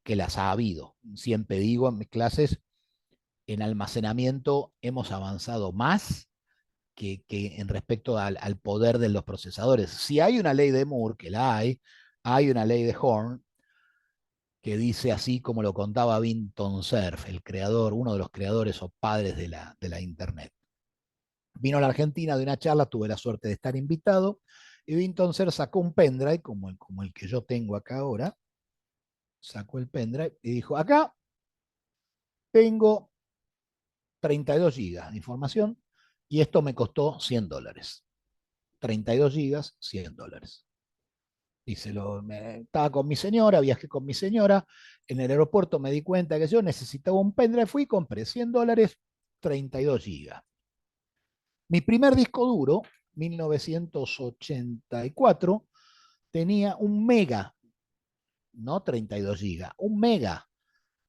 Que las ha habido. Siempre digo en mis clases, en almacenamiento hemos avanzado más que en respecto al poder de los procesadores. Si hay una ley de Moore, que la hay una ley de Horn que dice así como lo contaba Vinton Cerf, el creador, uno de los creadores o padres de la Internet. Vino a la Argentina de una charla, tuve la suerte de estar invitado, y Vinton Cerf sacó un pendrive, como el que yo tengo acá ahora, sacó el pendrive y dijo, acá tengo 32 gigas de información y esto me costó $100. 32 gigas, $100. Dice, estaba con mi señora, viajé con mi señora, en el aeropuerto me di cuenta que yo necesitaba un pendrive, fui y compré $100, 32 gigas. Mi primer disco duro, 1984, tenía un mega, no 32 gigas, un mega.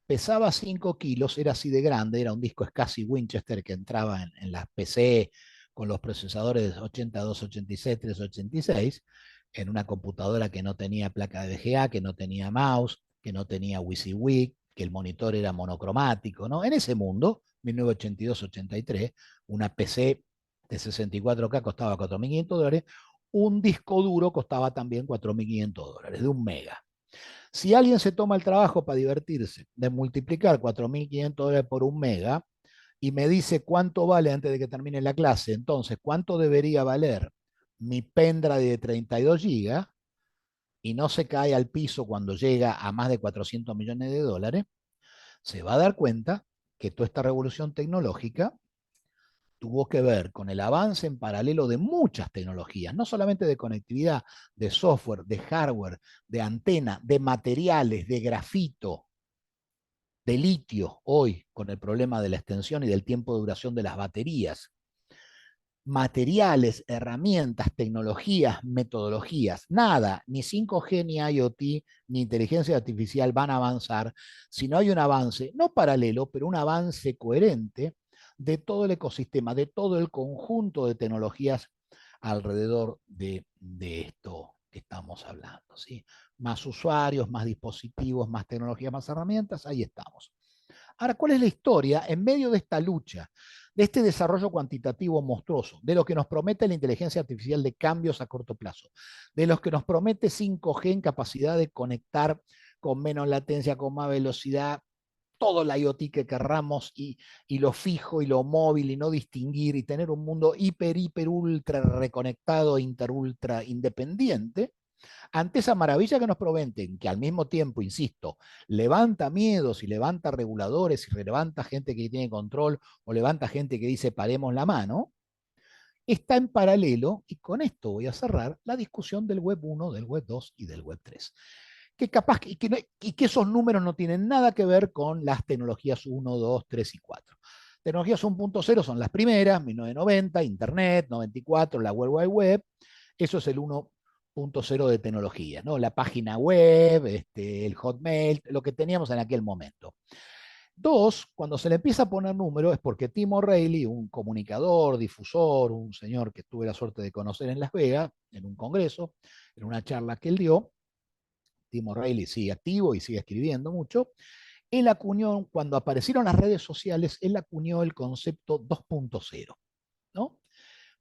Pesaba 5 kilos, era así de grande, era un disco SCSI Winchester que entraba en las PC con los procesadores 82, 86, 386, en una computadora que no tenía placa de VGA, que no tenía mouse, que no tenía WYSIWYG, que el monitor era monocromático, ¿no? En ese mundo, 1982-83, una PC de 64K costaba $4.500, un disco duro costaba también $4.500, de un mega. Si alguien se toma el trabajo para divertirse de multiplicar $4.500 por un mega y me dice cuánto vale antes de que termine la clase, entonces cuánto debería valer mi pendrive de 32 gigas y no se cae al piso cuando llega a más de 400 millones de dólares, se va a dar cuenta que toda esta revolución tecnológica tuvo que ver con el avance en paralelo de muchas tecnologías, no solamente de conectividad, de software, de hardware, de antena, de materiales, de grafito, de litio, hoy con el problema de la extensión y del tiempo de duración de las baterías. Materiales, herramientas, tecnologías, metodologías, nada, ni 5G, ni IoT, ni inteligencia artificial van a avanzar si no hay un avance, no paralelo, pero un avance coherente de todo el ecosistema, de todo el conjunto de tecnologías alrededor de esto. que estamos hablando, ¿sí? Más usuarios, más dispositivos, más tecnologías, más herramientas, ahí estamos. Ahora, ¿cuál es la historia en medio de esta lucha, de este desarrollo cuantitativo monstruoso, de lo que nos promete la inteligencia artificial de cambios a corto plazo, de los que nos promete 5G en capacidad de conectar con menos latencia, con más velocidad, todo el IoT que querramos y lo fijo y lo móvil y no distinguir y tener un mundo hiper, ultra reconectado, ultra independiente? Ante esa maravilla que nos prometen, que al mismo tiempo, insisto, levanta miedos y levanta reguladores y levanta gente que tiene control o levanta gente que dice paremos la mano, está en paralelo, y con esto voy a cerrar, la discusión del Web 1, del Web 2 y del Web 3. Que capaz y que esos números no tienen nada que ver con las tecnologías 1, 2, 3 y 4. Tecnologías 1.0 son las primeras, 1990, Internet, 94, la World Wide Web. Eso es el 1.0 de tecnología, ¿no? La página web, el Hotmail, lo que teníamos en aquel momento. Dos, cuando se le empieza a poner número es porque Tim O'Reilly, un comunicador, difusor, un señor que tuve la suerte de conocer en Las Vegas, en un congreso, en una charla que él dio, Tim O'Reilly sigue activo y sigue escribiendo mucho, él acuñó, cuando aparecieron las redes sociales, él acuñó el concepto 2.0, ¿no?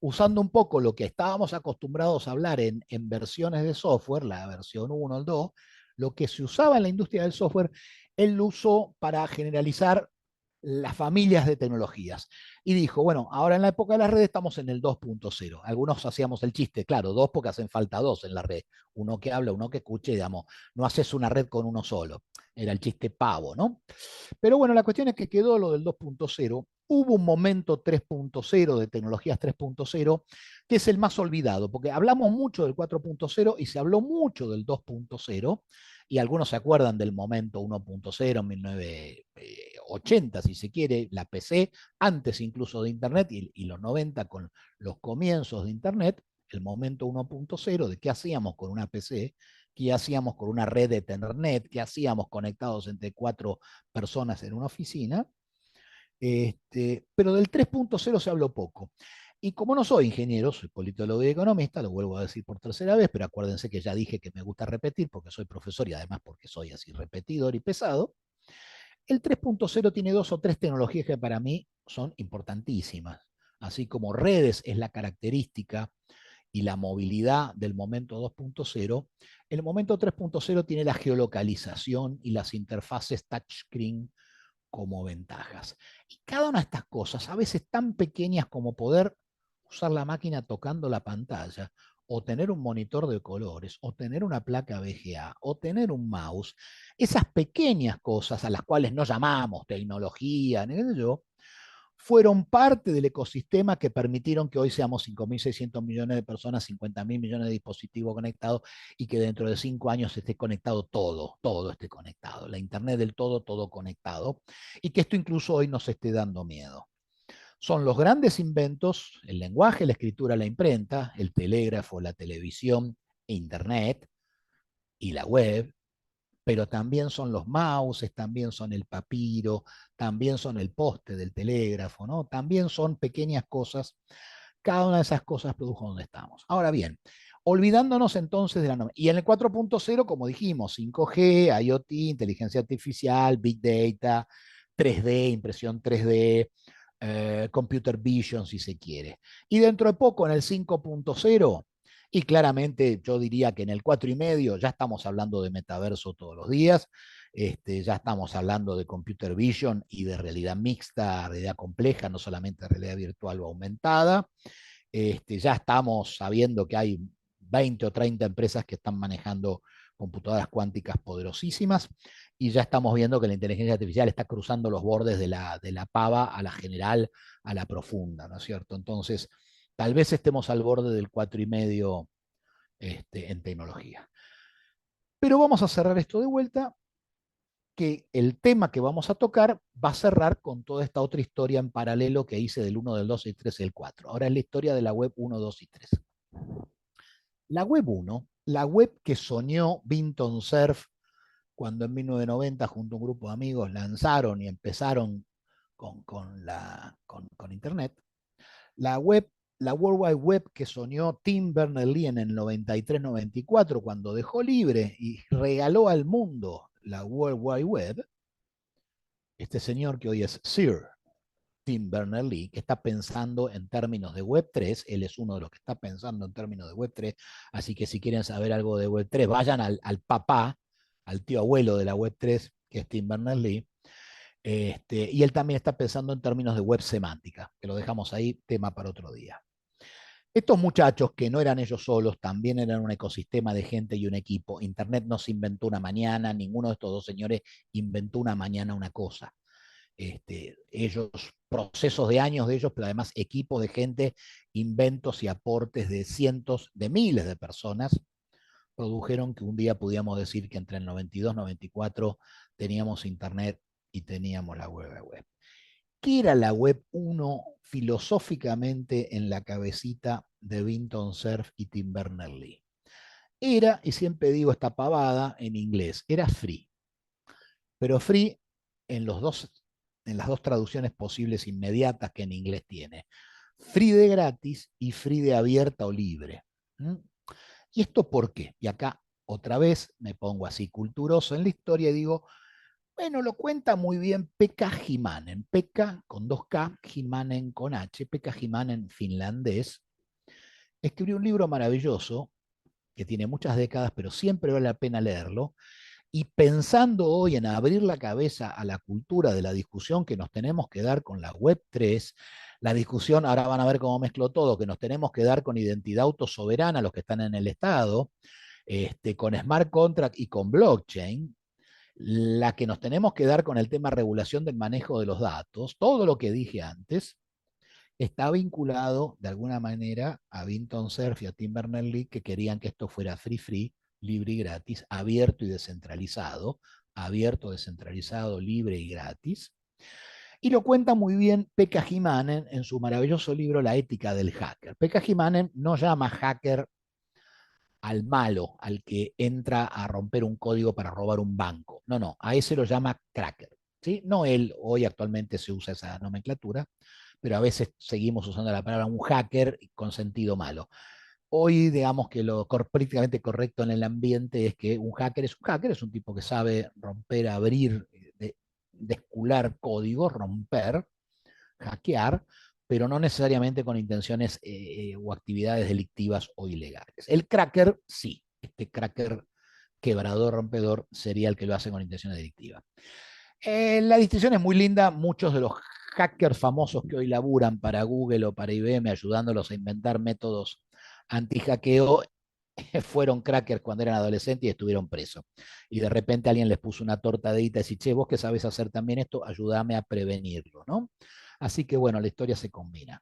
Usando un poco lo que estábamos acostumbrados a hablar en versiones de software, la versión 1, el 2, lo que se usaba en la industria del software, él lo usó para generalizar las familias de tecnologías. Y dijo, bueno, ahora en la época de las redes estamos en el 2.0. Algunos hacíamos el chiste, claro, dos porque hacen falta dos en la red. Uno que habla, uno que escuche, digamos, no haces una red con uno solo. Era el chiste pavo, ¿no? Pero bueno, la cuestión es que quedó lo del 2.0. Hubo un momento 3.0 de tecnologías 3.0 que es el más olvidado, porque hablamos mucho del 4.0 y se habló mucho del 2.0, y algunos se acuerdan del momento 1.0 en 1980, si se quiere, la PC, antes incluso de Internet y los 90 con los comienzos de Internet, el momento 1.0 de qué hacíamos con una PC, qué hacíamos con una red de Ethernet, qué hacíamos conectados entre cuatro personas en una oficina, pero del 3.0 se habló poco. Y como no soy ingeniero, soy politólogo y economista, lo vuelvo a decir por tercera vez, pero acuérdense que ya dije que me gusta repetir porque soy profesor y además porque soy así repetidor y pesado. El 3.0 tiene dos o tres tecnologías que para mí son importantísimas. Así como redes es la característica y la movilidad del momento 2.0, el momento 3.0 tiene la geolocalización y las interfaces touchscreen como ventajas. Y cada una de estas cosas, a veces tan pequeñas como poder usar la máquina tocando la pantalla, o tener un monitor de colores, o tener una placa VGA, o tener un mouse, esas pequeñas cosas a las cuales no llamamos tecnología, ni qué sé yo, fueron parte del ecosistema que permitieron que hoy seamos 5.600 millones de personas, 50.000 millones de dispositivos conectados y que dentro de 5 años esté conectado todo, todo esté conectado, la Internet del todo, todo conectado, y que esto incluso hoy nos esté dando miedo. Son los grandes inventos, el lenguaje, la escritura, la imprenta, el telégrafo, la televisión, Internet y la web, pero también son los mouses, también son el papiro, también son el poste del telégrafo, ¿no? También son pequeñas cosas. Cada una de esas cosas produjo donde estamos. Ahora bien, olvidándonos entonces de la... Y en el 4.0, como dijimos, 5G, IoT, inteligencia artificial, Big Data, 3D, impresión 3D, Computer Vision, si se quiere. Y dentro de poco, en el 5.0, y claramente yo diría que en el 4.5 ya estamos hablando de metaverso todos los días, ya estamos hablando de computer vision y de realidad mixta, realidad compleja, no solamente realidad virtual o aumentada. Ya estamos sabiendo que hay 20 o 30 empresas que están manejando computadoras cuánticas poderosísimas, y ya estamos viendo que la inteligencia artificial está cruzando los bordes de la pava a la general, a la profunda, ¿no es cierto? Entonces, tal vez estemos al borde del 4.5 en tecnología. Pero vamos a cerrar esto de vuelta, que el tema que vamos a tocar va a cerrar con toda esta otra historia en paralelo que hice del 1, del 2, el 3 y el 4. Ahora es la historia de la web 1, 2 y 3. La web 1, la web que soñó Vinton Cerf cuando en 1990 junto a un grupo de amigos lanzaron y empezaron con Internet. La web la World Wide Web que soñó Tim Berners-Lee en el 93-94, cuando dejó libre y regaló al mundo la World Wide Web, este señor que hoy es Sir Tim Berners-Lee, que está pensando en términos de Web3, él es uno de los que está pensando en términos de Web3, así que si quieren saber algo de Web3, vayan al papá, al tío abuelo de la Web3, que es Tim Berners-Lee, y él también está pensando en términos de web semántica, que lo dejamos ahí, tema para otro día. Estos muchachos, que no eran ellos solos, también eran un ecosistema de gente y un equipo. Internet no se inventó una mañana, ninguno de estos dos señores inventó una mañana una cosa. Ellos, procesos de años de ellos, pero además equipos de gente, inventos y aportes de cientos, de miles de personas, produjeron que un día pudiéramos decir que entre el 92 y 94 teníamos Internet y teníamos la web. ¿Qué era la web 1 filosóficamente en la cabecita de Vinton Cerf y Tim Berners-Lee? Era, y siempre digo esta pavada en inglés, era free. Pero free en, en las dos traducciones posibles inmediatas que en inglés tiene. Free de gratis y free de abierta o libre. ¿Mm? ¿Y esto por qué? Y acá otra vez me pongo así culturoso en la historia y digo, bueno, lo cuenta muy bien Pekka Himanen. Pekka con dos K, Himanen con H. Pekka Himanen, finlandés, escribió un libro maravilloso que tiene muchas décadas, pero siempre vale la pena leerlo. Y pensando hoy en abrir la cabeza a la cultura de la discusión que nos tenemos que dar con la Web3, la discusión, ahora van a ver cómo mezclo todo, que nos tenemos que dar con identidad autosoberana, los que están en el Estado, con smart contract y con blockchain, la que nos tenemos que dar con el tema regulación del manejo de los datos, todo lo que dije antes, está vinculado de alguna manera a Vinton Cerf y a Tim Berners-Lee, que querían que esto fuera free, libre y gratis, abierto, descentralizado, libre y gratis. Y lo cuenta muy bien Pekka Himanen en su maravilloso libro La ética del hacker. Pekka Himanen no llama hacker al malo, al que entra a romper un código para robar un banco. No, no, a ese lo llama cracker. ¿Sí? No él, hoy actualmente se usa esa nomenclatura, pero a veces seguimos usando la palabra un hacker con sentido malo. Hoy, digamos que lo políticamente correcto en el ambiente es que un hacker es un hacker, es un tipo que sabe romper, abrir, descular códigos, romper, hackear, pero no necesariamente con intenciones o actividades delictivas o ilegales. El cracker, sí, este cracker quebrador, rompedor, sería el que lo hace con intenciones delictivas. La distinción es muy linda, muchos de los hackers famosos que hoy laburan para Google o para IBM ayudándolos a inventar métodos anti-hackeo fueron crackers cuando eran adolescentes y estuvieron presos. Y de repente alguien les puso una tortadita y dice, che, vos que sabés hacer también esto, ayúdame a prevenirlo, ¿no? Así que bueno, la historia se combina.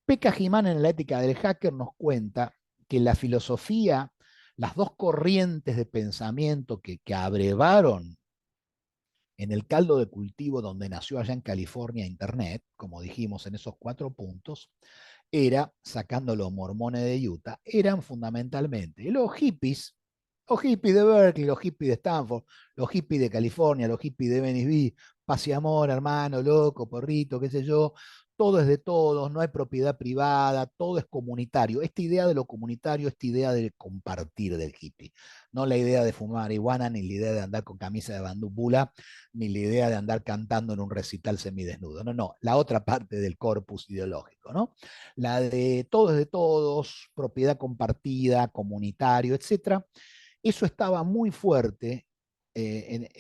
Pekka Jimán en la ética del hacker nos cuenta que la filosofía, las dos corrientes de pensamiento que abrevaron en el caldo de cultivo donde nació allá en California Internet, como dijimos en esos 4 puntos, era, sacando los mormones de Utah, eran fundamentalmente los hippies de Berkeley, los hippies de Stanford, los hippies de California, los hippies de Venice Beach, paz y amor, hermano, loco, porrito, qué sé yo, todo es de todos, no hay propiedad privada, todo es comunitario. Esta idea de lo comunitario, esta idea de compartir del hippie, no la idea de fumar marihuana, ni la idea de andar con camisa de bandúbula, ni la idea de andar cantando en un recital semidesnudo. No, no, la otra parte del corpus ideológico, ¿no? La de todo es de todos, propiedad compartida, comunitario, etcétera. Eso estaba muy fuerte,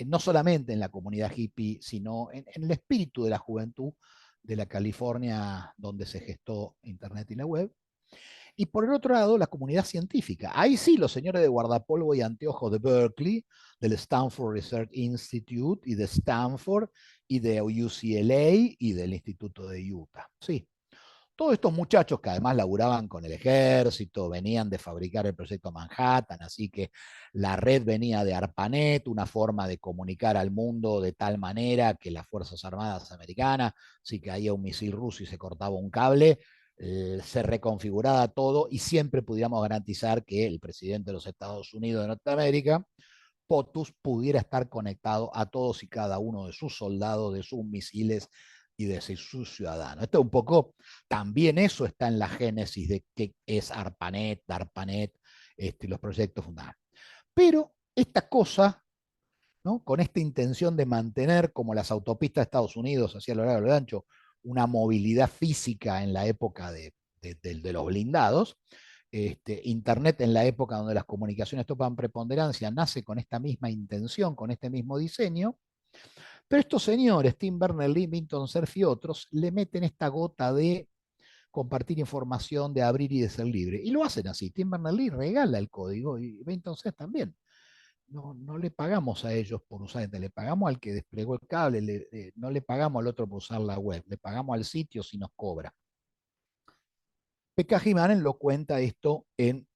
no solamente en la comunidad hippie, sino en el espíritu de la juventud de la California donde se gestó Internet y la web. Y por el otro lado, la comunidad científica. Ahí sí, los señores de guardapolvo y anteojos de Berkeley, del Stanford Research Institute y de Stanford y de UCLA y del Instituto de Utah. Sí, todos estos muchachos que además laburaban con el ejército, venían de fabricar el proyecto Manhattan, así que la red venía de ARPANET, una forma de comunicar al mundo de tal manera que las Fuerzas Armadas americanas, si caía un misil ruso y se cortaba un cable, se reconfiguraba todo y siempre pudiéramos garantizar que el presidente de los Estados Unidos de Norteamérica, POTUS, pudiera estar conectado a todos y cada uno de sus soldados, de sus misiles y de sus ciudadanos. Esto un poco, también eso está en la génesis de qué es ARPANET, DARPANET, los proyectos fundados. Pero esta cosa, ¿no? Con esta intención de mantener, como las autopistas de Estados Unidos, hacia lo largo y lo ancho, una movilidad física en la época de los blindados, Internet en la época donde las comunicaciones topan preponderancia nace con esta misma intención, con este mismo diseño, pero estos señores, Tim Berners-Lee, Vinton Cerf y otros, le meten esta gota de compartir información, de abrir y de ser libre. Y lo hacen así. Tim Berners-Lee regala el código y Vinton Cerf también. No le pagamos a ellos por usar Internet, le pagamos al que desplegó el cable, no le pagamos al otro por usar la web, le pagamos al sitio si nos cobra. Pekka Jimanen lo cuenta esto en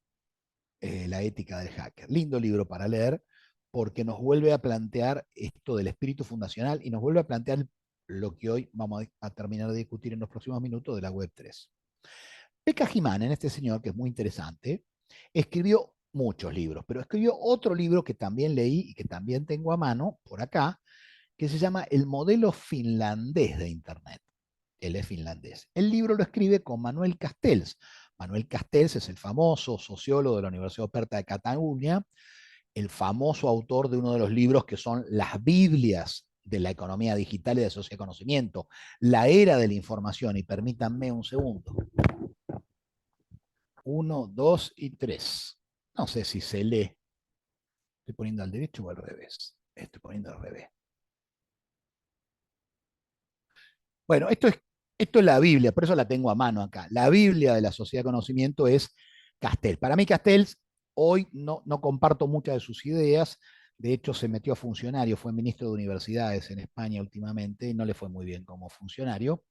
La ética del hacker. Lindo libro para leer porque nos vuelve a plantear esto del espíritu fundacional y nos vuelve a plantear lo que hoy vamos a terminar de discutir en los próximos minutos de la web 3. Pekka Jimanen, este señor que es muy interesante, escribió muchos libros, pero escribió otro libro que también leí y que también tengo a mano por acá, que se llama El modelo finlandés de Internet. Él es finlandés. El libro lo escribe con Manuel Castells. Manuel Castells es el famoso sociólogo de la Universidad Oberta de Cataluña, el famoso autor de uno de los libros que son las Biblias de la economía digital y de sociedad de conocimiento, la era de la información. Y permítanme un segundo. 1, 2 y 3. No sé si se lee. Estoy poniendo al derecho o al revés. Estoy poniendo al revés. Bueno, esto es la Biblia, por eso la tengo a mano acá. La Biblia de la sociedad de conocimiento es Castells. Para mí Castells, hoy no comparto muchas de sus ideas. De hecho, se metió a funcionario, fue ministro de universidades en España últimamente y no le fue muy bien como funcionario.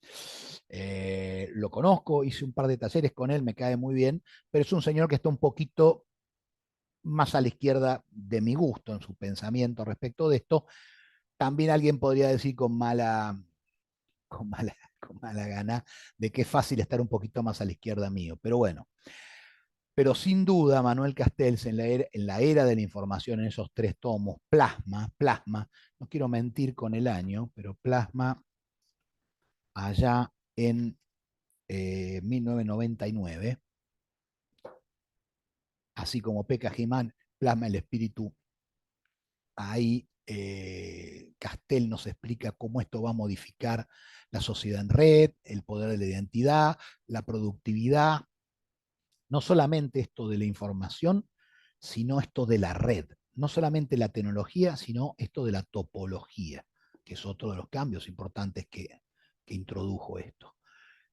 Lo conozco, hice un par de talleres con él, me cae muy bien, pero es un señor que está un poquito más a la izquierda de mi gusto en su pensamiento respecto de esto. También alguien podría decir con mala, con mala gana de que es fácil estar un poquito más a la izquierda mío. Pero bueno, pero sin duda Manuel Castells en la era de la información, en esos 3 tomos, plasma, no quiero mentir con el año, pero plasma allá en 1999, así como Pekka Jimán plasma el espíritu. Ahí Castell nos explica cómo esto va a modificar la sociedad en red, el poder de la identidad, la productividad, no solamente esto de la información, sino esto de la red, no solamente la tecnología, sino esto de la topología, que es otro de los cambios importantes que introdujo esto.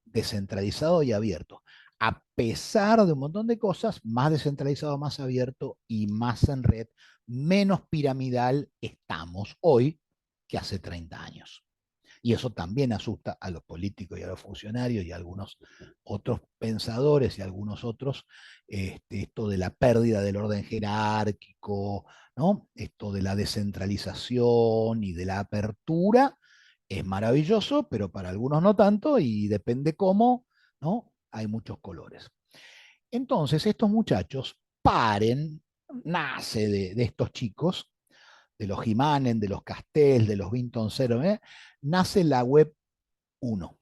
Descentralizado y abierto. A pesar de un montón de cosas, más descentralizado, más abierto y más en red, menos piramidal estamos hoy que hace 30 años. Y eso también asusta a los políticos y a los funcionarios y a algunos otros pensadores y a algunos otros, esto de la pérdida del orden jerárquico, ¿no? Esto de la descentralización y de la apertura, es maravilloso, pero para algunos no tanto y depende cómo, ¿no? Hay muchos colores. Entonces, estos muchachos nace de estos chicos, de los Jimanen, de los Castells, de los Vinton Cerf, nace la web 1.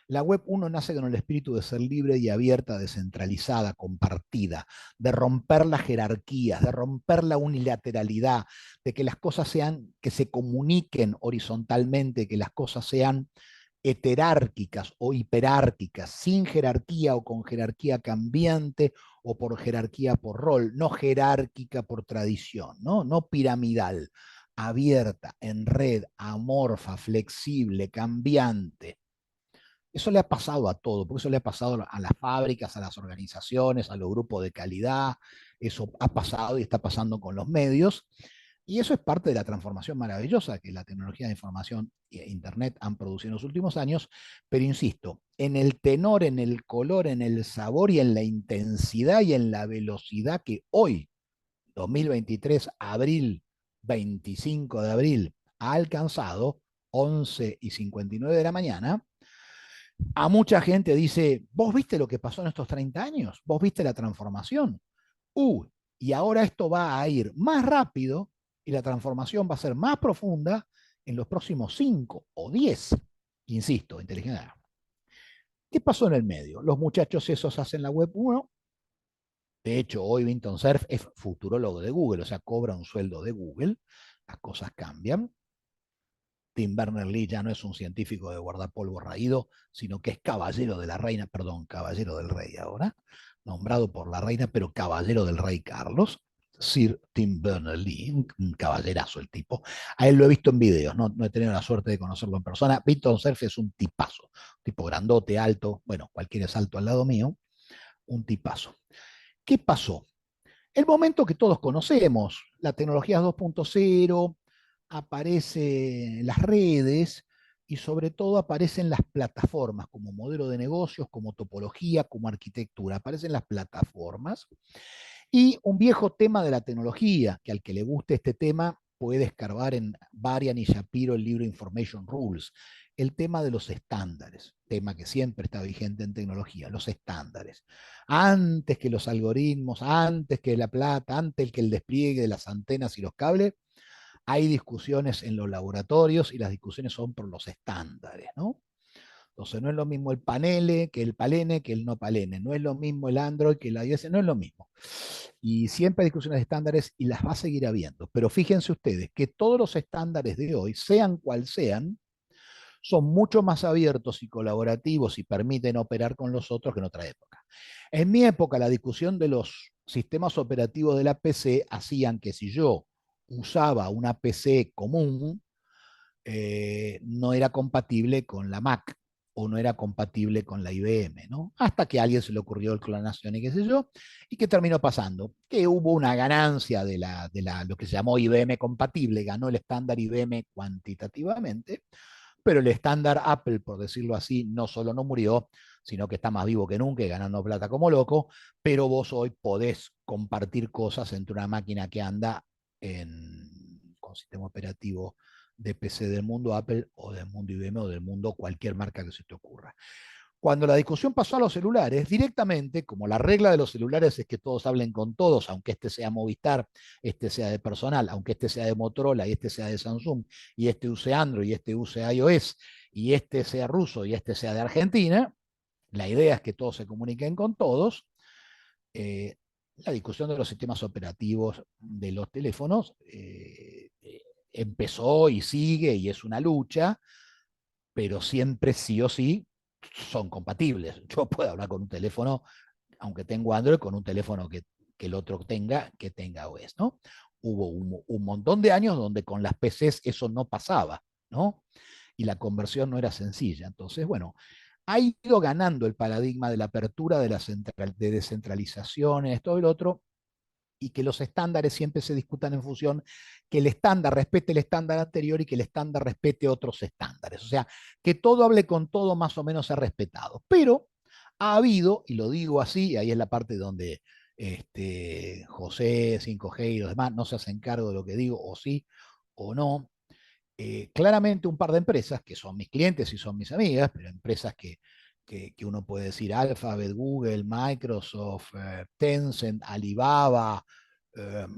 La web 1 nace con el espíritu de ser libre y abierta, descentralizada, compartida, de romper las jerarquías, de romper la unilateralidad, de que las cosas sean, que se comuniquen horizontalmente, que las cosas sean heterárquicas o hiperárquicas, sin jerarquía o con jerarquía cambiante o por jerarquía por rol, no jerárquica por tradición, no piramidal, abierta, en red, amorfa, flexible, cambiante. Eso le ha pasado a todo, porque eso le ha pasado a las fábricas, a las organizaciones, a los grupos de calidad, eso ha pasado y está pasando con los medios, y eso es parte de la transformación maravillosa que la tecnología de información e Internet han producido en los últimos años, pero insisto, en el tenor, en el color, en el sabor y en la intensidad y en la velocidad que hoy, 2023, abril, 25 de abril, ha alcanzado, 11:59 de la mañana, a mucha gente dice, ¿vos viste lo que pasó en estos 30 años? ¿Vos viste la transformación? Y ahora esto va a ir más rápido y la transformación va a ser más profunda en los próximos 5 o 10. Insisto, inteligencia. ¿Qué pasó en el medio? Los muchachos esos hacen la web 1. De hecho, hoy Vinton Cerf es futurólogo de Google, o sea, cobra un sueldo de Google. Las cosas cambian. Tim Berners-Lee ya no es un científico de guardapolvo raído, sino que es caballero de la reina, perdón, caballero del rey ahora, nombrado por la reina, pero caballero del rey Carlos. Sir Tim Berners-Lee, un caballerazo el tipo. A él lo he visto en videos, no he tenido la suerte de conocerlo en persona. Vinton Cerf es un tipazo, un tipo grandote, alto, bueno, cualquiera es alto al lado mío, un tipazo. ¿Qué pasó? El momento que todos conocemos, la tecnología 2.0, aparece en las redes y sobre todo aparecen las plataformas como modelo de negocios, como topología, como arquitectura, aparecen las plataformas. Y un viejo tema de la tecnología, que al que le guste este tema puede escarbar en Varian y Shapiro el libro Information Rules, el tema de los estándares, tema que siempre está vigente en tecnología, los estándares. Antes que los algoritmos, antes que la plata, antes que el despliegue de las antenas y los cables, hay discusiones en los laboratorios y las discusiones son por los estándares, ¿no? Entonces no es lo mismo el panele que el palene que el no palene, no es lo mismo el Android que el iOS, no es lo mismo. Y siempre hay discusiones de estándares y las va a seguir habiendo. Pero fíjense ustedes que todos los estándares de hoy, sean cual sean, son mucho más abiertos y colaborativos y permiten operar con los otros que en otra época. En mi época, la discusión de los sistemas operativos de la PC hacían que si yo usaba una PC común, no era compatible con la Mac o no era compatible con la IBM, ¿no? Hasta que a alguien se le ocurrió el clonación y qué sé yo, y qué terminó pasando, que hubo una ganancia de lo que se llamó IBM compatible, ganó el estándar IBM cuantitativamente, pero el estándar Apple, por decirlo así, no solo no murió, sino que está más vivo que nunca y ganando plata como loco, pero vos hoy podés compartir cosas entre una máquina que anda con sistema operativo de PC del mundo Apple o del mundo IBM o del mundo cualquier marca que se te ocurra. Cuando la discusión pasó a los celulares, directamente, como la regla de los celulares es que todos hablen con todos, aunque este sea Movistar, este sea de Personal, aunque este sea de Motorola y este sea de Samsung, y este use Android y este use iOS, y este sea ruso y este sea de Argentina, la idea es que todos se comuniquen con todos. eh, la discusión de los sistemas operativos de los teléfonos empezó y sigue y es una lucha, pero siempre sí o sí son compatibles. Yo puedo hablar con un teléfono, aunque tengo Android, con un teléfono que el otro tenga, que tenga OS, ¿no? Hubo un montón de años donde con las PCs eso no pasaba, ¿no? Y la conversión no era sencilla. Entonces, bueno, ha ido ganando el paradigma de la apertura de descentralizaciones, todo el otro, y que los estándares siempre se discutan en función que el estándar respete el estándar anterior y que el estándar respete otros estándares. O sea, que todo hable con todo más o menos sea respetado. Pero ha habido, y lo digo así, y ahí es la parte donde José, 5G y los demás no se hacen cargo de lo que digo, o sí o no. Claramente un par de empresas que son mis clientes y son mis amigas, pero empresas que uno puede decir Alphabet, Google, Microsoft, Tencent, Alibaba,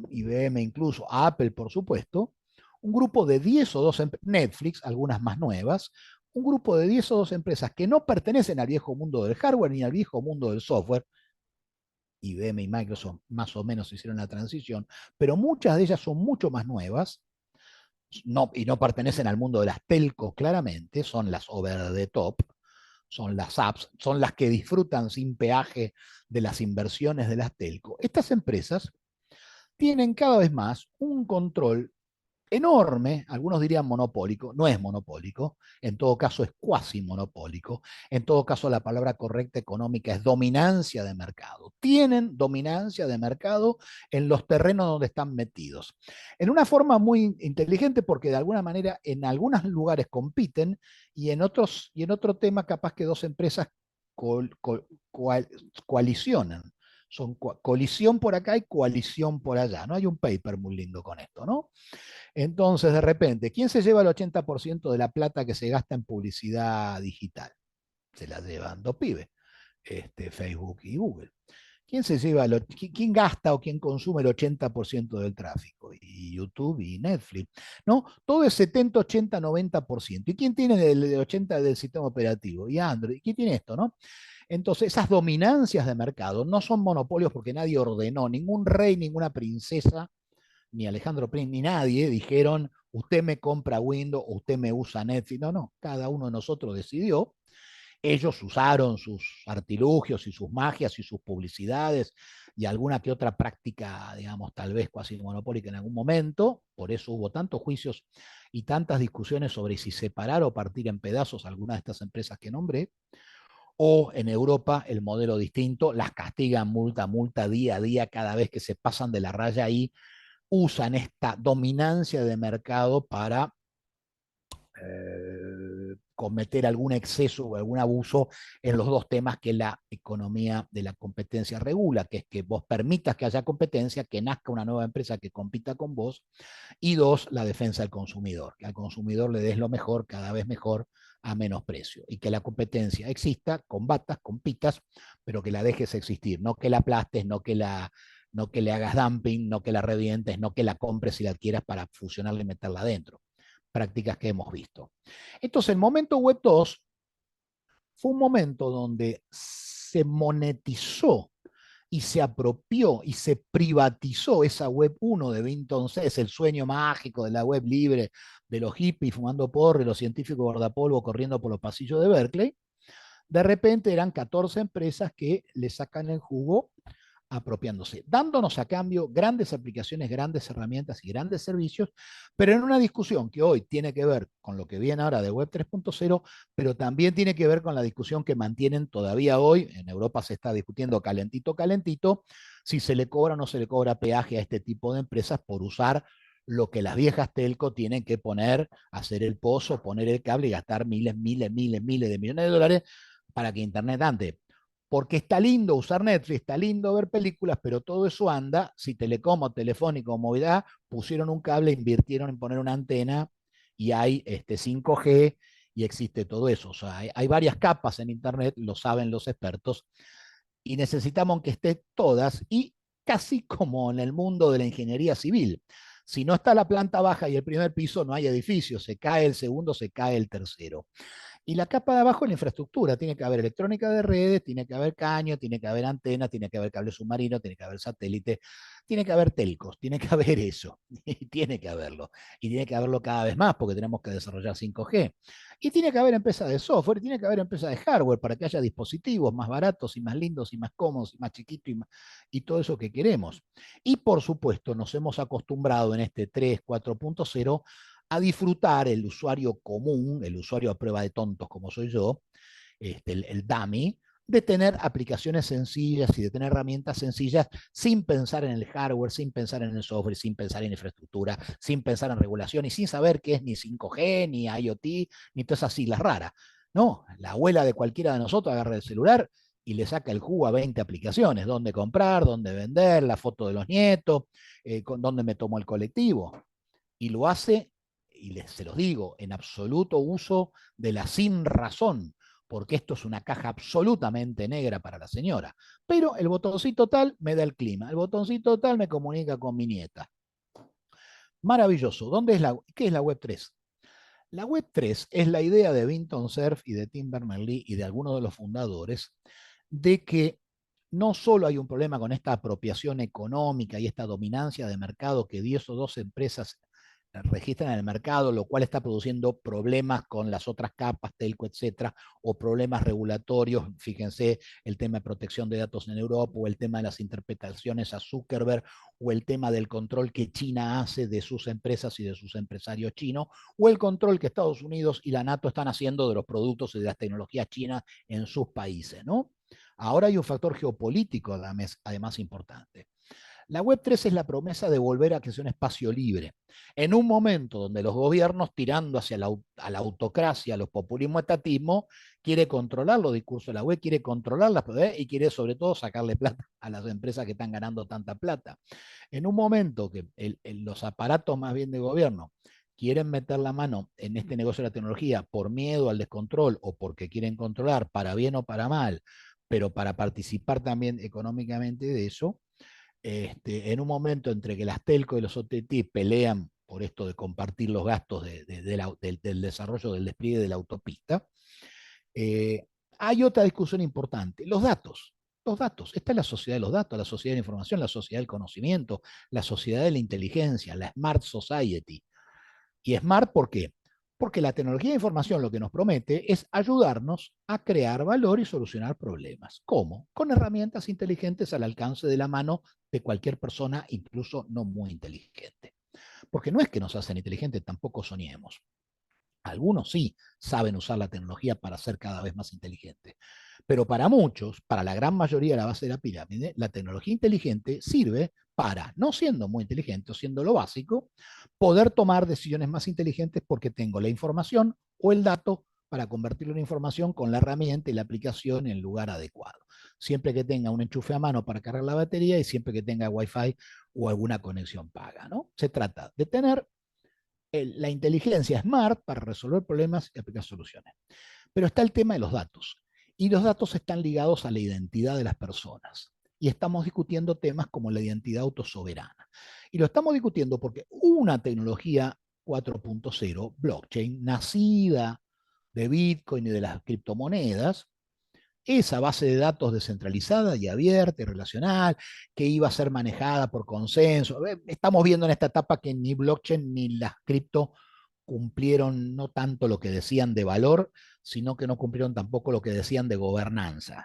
IBM incluso, Apple por supuesto, un grupo de 10 o 12, Netflix, algunas más nuevas, un grupo de 10 o 12 empresas que no pertenecen al viejo mundo del hardware ni al viejo mundo del software. IBM y Microsoft más o menos hicieron la transición, pero muchas de ellas son mucho más nuevas, y no pertenecen al mundo de las telcos claramente, son las over the top, son las apps, son las que disfrutan sin peaje de las inversiones de las telcos. Estas empresas tienen cada vez más un control enorme, algunos dirían monopólico, no es monopólico, en todo caso es cuasi monopólico, en todo caso la palabra correcta económica es dominancia de mercado. Tienen dominancia de mercado en los terrenos donde están metidos. En una forma muy inteligente porque de alguna manera en algunos lugares compiten y en otros y en otro tema capaz que dos empresas coalicionan. Son colisión por acá y coalición por allá. ¿No? Hay un paper muy lindo con esto, ¿no? Entonces, de repente, ¿quién se lleva el 80% de la plata que se gasta en publicidad digital? Se la llevan dos pibes, Facebook y Google. ¿Quién se lleva, quién gasta o quién consume el 80% del tráfico? Y YouTube y Netflix, ¿no? Todo es 70, 80, 90%. ¿Y quién tiene el 80% del sistema operativo? Y Android. ¿Y quién tiene esto, no? Entonces, esas dominancias de mercado no son monopolios porque nadie ordenó, ningún rey, ninguna princesa, ni Alejandro Prin, ni nadie dijeron, usted me compra Windows, usted me usa Netflix. No, no, cada uno de nosotros decidió. Ellos usaron sus artilugios y sus magias y sus publicidades y alguna que otra práctica, digamos, tal vez cuasi monopólica en algún momento. Por eso hubo tantos juicios y tantas discusiones sobre si separar o partir en pedazos algunas de estas empresas que nombré. O en Europa el modelo distinto, las castigan multa, multa día a día cada vez que se pasan de la raya y usan esta dominancia de mercado para cometer algún exceso o algún abuso en los dos temas que la economía de la competencia regula, que es que vos permitas que haya competencia, que nazca una nueva empresa que compita con vos, y dos, la defensa del consumidor, que al consumidor le des lo mejor, cada vez mejor, a menos precio, y que la competencia exista, combatas, compitas, pero que la dejes existir, no que la aplastes, no que le hagas dumping, no que la revientes, no que la compres y la adquieras para fusionarla y meterla adentro. Prácticas que hemos visto. Entonces, el momento Web 2 fue un momento donde se monetizó y se apropió y se privatizó esa Web 1 de Vinton C. Es el sueño mágico de la web libre, de los hippies fumando porro y los científicos guardapolvo corriendo por los pasillos de Berkeley. De repente eran 14 empresas que le sacan el jugo apropiándose, dándonos a cambio grandes aplicaciones, grandes herramientas y grandes servicios, pero en una discusión que hoy tiene que ver con lo que viene ahora de Web 3.0, pero también tiene que ver con la discusión que mantienen todavía hoy, en Europa se está discutiendo calentito, calentito, si se le cobra o no se le cobra peaje a este tipo de empresas por usar lo que las viejas telco tienen que poner, hacer el pozo, poner el cable y gastar miles, miles, miles, miles de millones de dólares para que Internet ande. Porque está lindo usar Netflix, está lindo ver películas, pero todo eso anda si Telecom o Telefónica o Movilidad pusieron un cable, invirtieron en poner una antena y hay 5G y existe todo eso. O sea, hay varias capas en Internet, lo saben los expertos, y necesitamos que estén todas y casi como en el mundo de la ingeniería civil. Si no está la planta baja y el primer piso, no hay edificio, se cae el segundo, se cae el tercero. Y la capa de abajo es la infraestructura. Tiene que haber electrónica de redes, tiene que haber caño, tiene que haber antenas, tiene que haber cable submarino, tiene que haber satélite, tiene que haber telcos, tiene que haber eso. Y tiene que haberlo. Y tiene que haberlo cada vez más porque tenemos que desarrollar 5G. Y tiene que haber empresas de software, y tiene que haber empresas de hardware para que haya dispositivos más baratos y más lindos y más cómodos y más chiquitos y todo eso que queremos. Y por supuesto, nos hemos acostumbrado en este 3, 4.0 a disfrutar el usuario común, el usuario a prueba de tontos como soy yo, el dummy, de tener aplicaciones sencillas y de tener herramientas sencillas sin pensar en el hardware, sin pensar en el software, sin pensar en infraestructura, sin pensar en regulación y sin saber qué es ni 5G, ni IoT, ni todas esas siglas raras. No, la abuela de cualquiera de nosotros agarra el celular y le saca el jugo a 20 aplicaciones, dónde comprar, dónde vender, la foto de los nietos, dónde me tomo el colectivo. Y lo hace, y se los digo, en absoluto uso de la sin razón, porque esto es una caja absolutamente negra para la señora. Pero el botoncito tal me da el clima, el botoncito tal me comunica con mi nieta. Maravilloso. ¿Qué es la Web 3? La Web 3 es la idea de Vinton Cerf y de Tim Berners-Lee y de algunos de los fundadores de que no solo hay un problema con esta apropiación económica y esta dominancia de mercado que 10 o 12 empresas registran en el mercado, lo cual está produciendo problemas con las otras capas, telco, etcétera, o problemas regulatorios, fíjense el tema de protección de datos en Europa, o el tema de las interpretaciones a Zuckerberg, o el tema del control que China hace de sus empresas y de sus empresarios chinos, o el control que Estados Unidos y la NATO están haciendo de los productos y de las tecnologías chinas en sus países, ¿no? Ahora hay un factor geopolítico además importante. La Web 3 es la promesa de volver a que sea un espacio libre. En un momento donde los gobiernos, tirando hacia la autocracia, los populismo, etatismo, quiere controlar los discursos de la web, quiere controlar las propiedades y quiere sobre todo sacarle plata a las empresas que están ganando tanta plata. En un momento que los aparatos más bien de gobierno quieren meter la mano en este negocio de la tecnología por miedo al descontrol o porque quieren controlar para bien o para mal, pero para participar también económicamente de eso, en un momento entre que las telco y los OTT pelean por esto de compartir los gastos del desarrollo del despliegue de la autopista, eh, hay otra discusión importante, los datos. Los datos. Esta es la sociedad de los datos, la sociedad de la información, la sociedad del conocimiento, la sociedad de la inteligencia, la Smart Society. ¿Y Smart por qué? Porque la tecnología de información lo que nos promete es ayudarnos a crear valor y solucionar problemas. ¿Cómo? Con herramientas inteligentes al alcance de la mano de cualquier persona, incluso no muy inteligente. Porque no es que nos hacen inteligentes, tampoco soñemos. Algunos sí saben usar la tecnología para ser cada vez más inteligentes. Pero para muchos, para la gran mayoría de la base de la pirámide, la tecnología inteligente sirve para, no siendo muy inteligente o siendo lo básico, poder tomar decisiones más inteligentes porque tengo la información o el dato para convertirlo en información con la herramienta y la aplicación en el lugar adecuado. Siempre que tenga un enchufe a mano para cargar la batería y siempre que tenga Wi-Fi o alguna conexión paga, ¿no? Se trata de tener la inteligencia smart para resolver problemas y aplicar soluciones. Pero está el tema de los datos. Y los datos están ligados a la identidad de las personas. Y estamos discutiendo temas como la identidad autosoberana. Y lo estamos discutiendo porque una tecnología 4.0, blockchain, nacida de Bitcoin y de las criptomonedas, esa base de datos descentralizada y abierta y relacional, que iba a ser manejada por consenso. Estamos viendo en esta etapa que ni blockchain ni las cripto cumplieron no tanto lo que decían de valor, sino que no cumplieron tampoco lo que decían de gobernanza.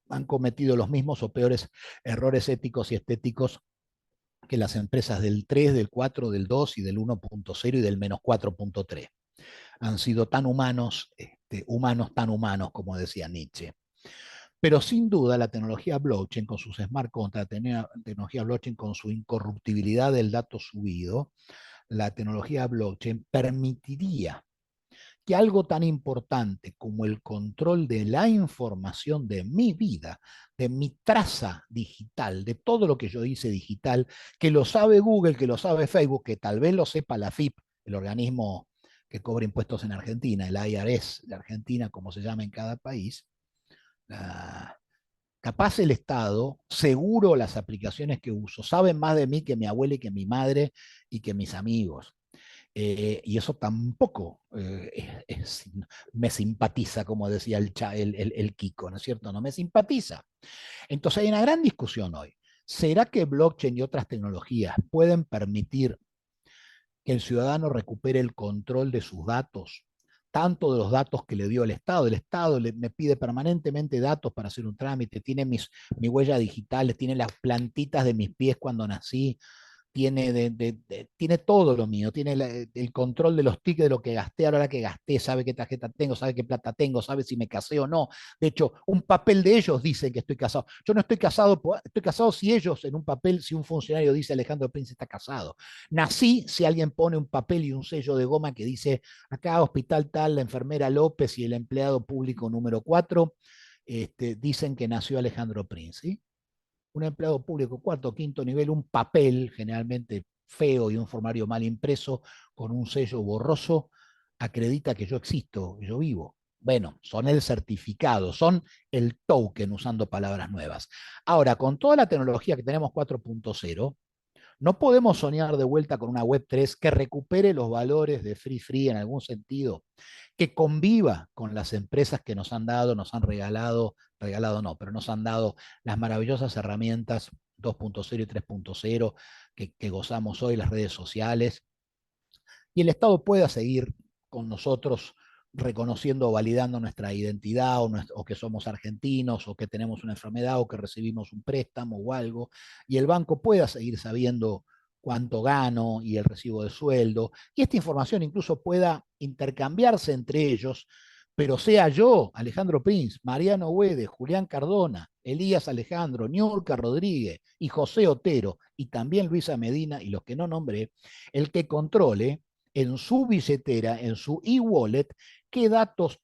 Han cometido los mismos o peores errores éticos y estéticos que las empresas del 3, del 4, del 2 y del 1.0 y del menos 4.3. Han sido tan humanos, humanos tan humanos, como decía Nietzsche. Pero sin duda la tecnología blockchain con sus smart contracts, la tecnología blockchain con su incorruptibilidad del dato subido, la tecnología blockchain permitiría que algo tan importante como el control de la información de mi vida, de mi traza digital, de todo lo que yo hice digital, que lo sabe Google, que lo sabe Facebook, que tal vez lo sepa la FIP, el organismo que cobra impuestos en Argentina, el IRS de Argentina, como se llama en cada país, capaz el Estado, seguro las aplicaciones que uso, saben más de mí que mi abuela y que mi madre y que mis amigos. Y eso tampoco me simpatiza, como decía el Kiko, ¿no es cierto? No me simpatiza. Entonces hay una gran discusión hoy. ¿Será que blockchain y otras tecnologías pueden permitir que el ciudadano recupere el control de sus datos, tanto de los datos que le dio el Estado? El Estado me pide permanentemente datos para hacer un trámite, tiene mi huella digital, tiene las plantitas de mis pies cuando nací, tiene todo lo mío, tiene el control de los tickets de lo que gasté, ahora que gasté, sabe qué tarjeta tengo, sabe qué plata tengo, sabe si me casé o no. De hecho, un papel de ellos dice que estoy casado. Yo no estoy casado si ellos en un papel, si un funcionario dice Alejandro Prince está casado. Nací si alguien pone un papel y un sello de goma que dice acá hospital tal, la enfermera López y el empleado público número 4 dicen que nació Alejandro Prince, ¿sí? Un empleado público cuarto o quinto nivel, un papel generalmente feo y un formario mal impreso con un sello borroso, acredita que yo existo, que yo vivo. Bueno, son el certificado, son el token, usando palabras nuevas. Ahora, con toda la tecnología que tenemos 4.0, no podemos soñar de vuelta con una web 3 que recupere los valores de free en algún sentido, que conviva con las empresas que nos han dado, nos han regalado, regalado no, pero nos han dado las maravillosas herramientas 2.0 y 3.0 que gozamos hoy, las redes sociales, y el Estado pueda seguir con nosotros reconociendo o validando nuestra identidad o que somos argentinos o que tenemos una enfermedad o que recibimos un préstamo o algo, y el banco pueda seguir sabiendo cuánto gano y el recibo de sueldo, y esta información incluso pueda intercambiarse entre ellos, pero sea yo, Alejandro Prince, Mariano Güedes, Julián Cardona, Elías Alejandro, Niurka Rodríguez y José Otero, y también Luisa Medina y los que no nombré, el que controle en su billetera, en su e-wallet, qué datos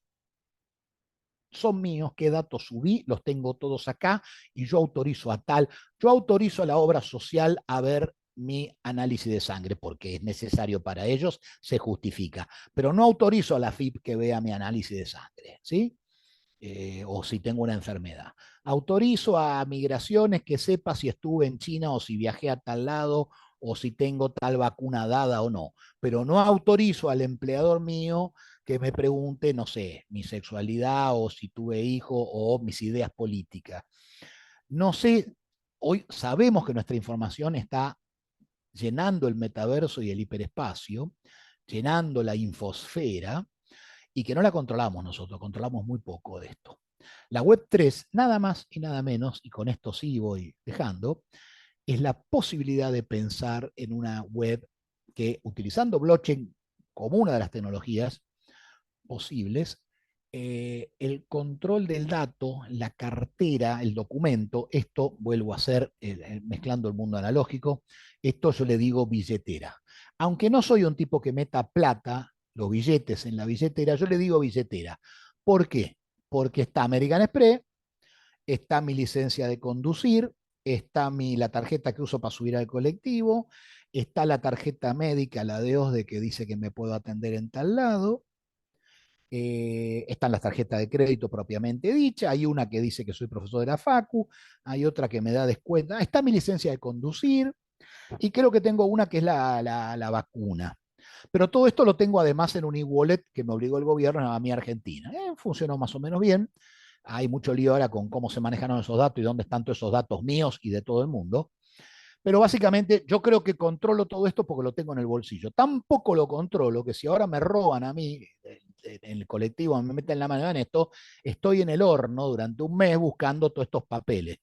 son míos, qué datos subí, los tengo todos acá y yo autorizo a tal, yo autorizo a la obra social a ver mi análisis de sangre porque es necesario para ellos, se justifica, pero no autorizo a la FIP que vea mi análisis de sangre, ¿sí? o si tengo una enfermedad. Autorizo a migraciones que sepa si estuve en China o si viajé a tal lado o si tengo tal vacuna dada o no. Pero no autorizo al empleador mío que me pregunte, no sé, mi sexualidad o si tuve hijo o mis ideas políticas. No sé, hoy sabemos que nuestra información está llenando el metaverso y el hiperespacio, llenando la infosfera, y que no la controlamos nosotros, controlamos muy poco de esto. La web 3, nada más y nada menos, y con esto sí voy dejando, es la posibilidad de pensar en una web que, utilizando blockchain como una de las tecnologías posibles, el control del dato, la cartera, el documento, esto vuelvo a hacer mezclando el mundo analógico, esto yo le digo billetera. Aunque no soy un tipo que meta plata, los billetes en la billetera, yo le digo billetera. ¿Por qué? Porque está American Express, está mi licencia de conducir, está la tarjeta que uso para subir al colectivo, está la tarjeta médica, la de OSDE que dice que me puedo atender en tal lado, están las tarjetas de crédito propiamente dicha, hay una que dice que soy profesor de la Facu, hay otra que me da descuento, está mi licencia de conducir y creo que tengo una que es la vacuna. Pero todo esto lo tengo además en un e-wallet que me obligó el gobierno a mi Argentina. Funcionó más o menos bien. Hay mucho lío ahora con cómo se manejan esos datos y dónde están todos esos datos míos y de todo el mundo. Pero básicamente yo creo que controlo todo esto porque lo tengo en el bolsillo. Tampoco lo controlo que si ahora me roban a mí en el colectivo, me meten la mano en esto, estoy en el horno durante un mes buscando todos estos papeles.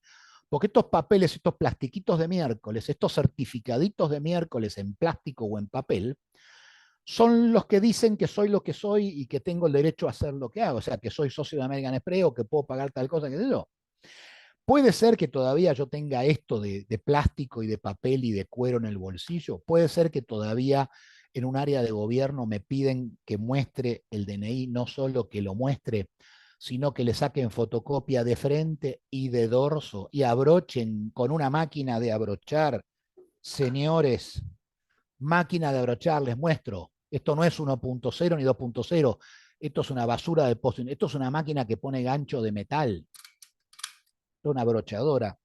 Porque estos papeles, estos plastiquitos de miércoles, estos certificaditos de miércoles en plástico o en papel, son los que dicen que soy lo que soy y que tengo el derecho a hacer lo que hago. O sea, que soy socio de American Express o que puedo pagar tal cosa, que sé yo. Puede ser que todavía yo tenga esto de plástico y de papel y de cuero en el bolsillo. Puede ser que todavía en un área de gobierno me piden que muestre el DNI, no solo que lo muestre, sino que le saquen fotocopia de frente y de dorso y abrochen con una máquina de abrochar. Señores, máquina de abrochar, les muestro. Esto no es 1.0 ni 2.0. Esto es una basura de post. Esto es una máquina que pone gancho de metal, una abrochadora.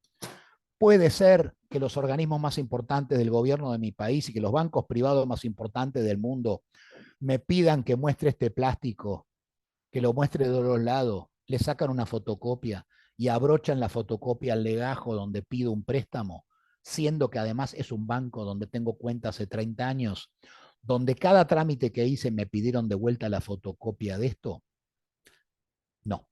Puede ser que los organismos más importantes del gobierno de mi país y que los bancos privados más importantes del mundo me pidan que muestre este plástico, que lo muestre de los lados, le sacan una fotocopia y abrochan la fotocopia al legajo donde pido un préstamo, siendo que además es un banco donde tengo cuenta hace 30 años, donde cada trámite que hice me pidieron de vuelta la fotocopia de esto. No.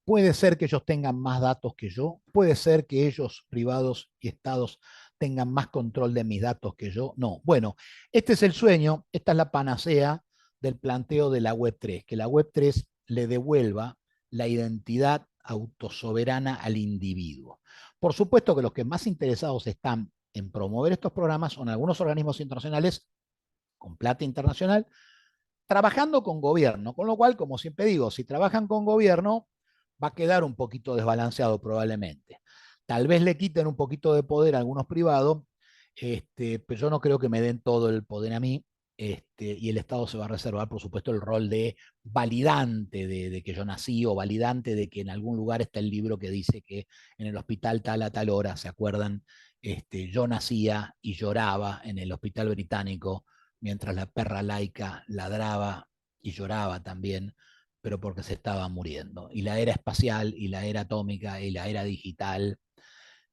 Puede ser que ellos tengan más datos que yo, puede ser que ellos, privados y estados, tengan más control de mis datos que yo. No, bueno, este es el sueño, esta es la panacea del planteo de la web 3, que la web 3 le devuelva la identidad autosoberana al individuo. Por supuesto que los que más interesados están en promover estos programas son algunos organismos internacionales con plata internacional, trabajando con gobierno, con lo cual, como siempre digo, si trabajan con gobierno, va a quedar un poquito desbalanceado probablemente. Tal vez le quiten un poquito de poder a algunos privados, pero yo no creo que me den todo el poder a mí, y el Estado se va a reservar, por supuesto, el rol de validante de que yo nací o validante de que en algún lugar está el libro que dice que en el hospital tal a tal hora, ¿se acuerdan? Yo nacía y lloraba en el hospital británico mientras la perra laica ladraba y lloraba también, pero porque se estaba muriendo. Y la era espacial y la era atómica y la era digital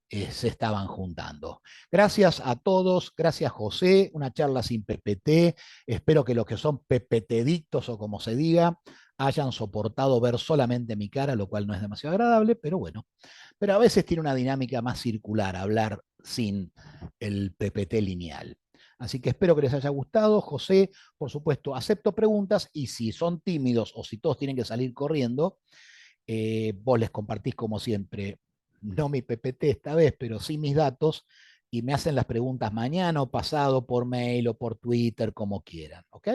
se estaban juntando. Gracias a todos, gracias José, una charla sin PPT, espero que los que son PPTdictos o como se diga, hayan soportado ver solamente mi cara, lo cual no es demasiado agradable, pero bueno, pero a veces tiene una dinámica más circular, hablar sin el PPT lineal. Así que espero que les haya gustado. José, por supuesto, acepto preguntas y si son tímidos o si todos tienen que salir corriendo, vos les compartís como siempre, no mi PPT esta vez, pero sí mis datos y me hacen las preguntas mañana o pasado por mail o por Twitter, como quieran. ¿Ok?